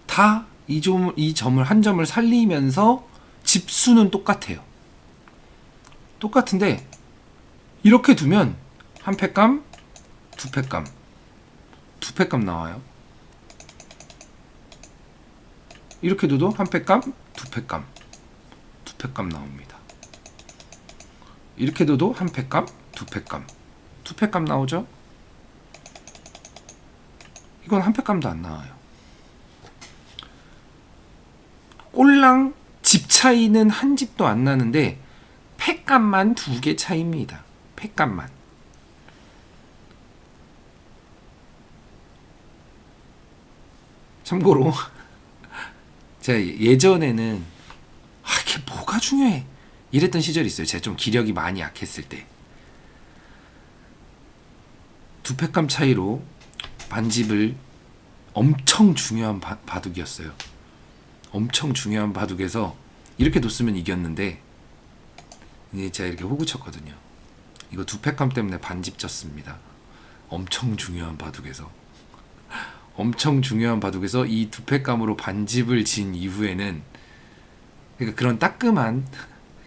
다 이 점을 한 점을 살리면서 집수는 똑같아요. 똑같은데 이렇게 두면 한 팩감, 두 팩감 나와요. 이렇게 둬도 한 팩감, 두 팩감 나옵니다. 이렇게 둬도 한 팩감, 두 팩감 나오죠? 이건 한 팩감도 안 나와요. 꼴랑 집 차이는 한 집도 안 나는데 팩감만 2개 차이입니다. 팩감만. 참고로 제가 예전에는 이게 뭐가 중요해 이랬던 시절이 있어요. 제가 좀 기력이 많이 약했을 때. 두 팩감 차이로 반집을 엄청 중요한 바둑이었어요. 엄청 중요한 바둑에서 이렇게 뒀으면 이겼는데 이제 제가 이렇게 호구 쳤거든요. 이거 두 팩감 때문에 반집 졌습니다. 엄청 중요한 바둑에서 이 두 팩감으로 반집을 진 이후에는 그러니까 그런 따끔한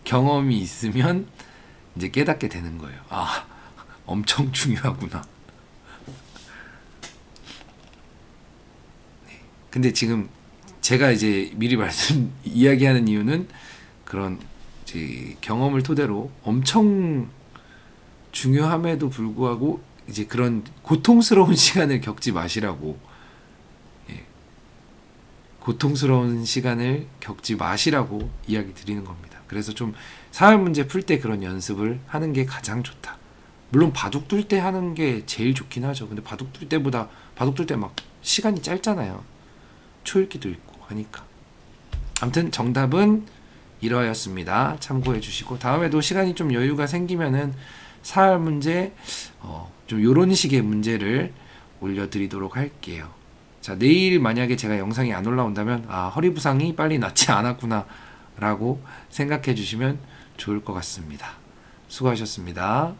경험이 있으면 이제 깨닫게 되는 거예요. 엄청 중요하구나. 네. 근데 지금 제가 이제 미리 이야기하는 이유는 그런 이제 경험을 토대로 엄청 중요함에도 불구하고 이제 그런 고통스러운 시간을 겪지 마시라고. 고통스러운 시간을 겪지 마시라고 이야기 드리는 겁니다. 그래서 좀 사회 문제 풀 때 그런 연습을 하는 게 가장 좋다. 물론 바둑 둘 때 하는 게 제일 좋긴 하죠. 근데 바둑 둘 때보다 바둑 둘 때 막 시간이 짧잖아요. 초읽기도 있고 하니까. 아무튼 정답은 이러였습니다. 참고해 주시고 다음에도 시간이 좀 여유가 생기면은 사활 문제 좀 요런 식의 문제를 올려드리도록 할게요. 자, 내일 만약에 제가 영상이 안 올라온다면 허리 부상이 빨리 낫지 않았구나 라고 생각해 주시면 좋을 것 같습니다. 수고하셨습니다.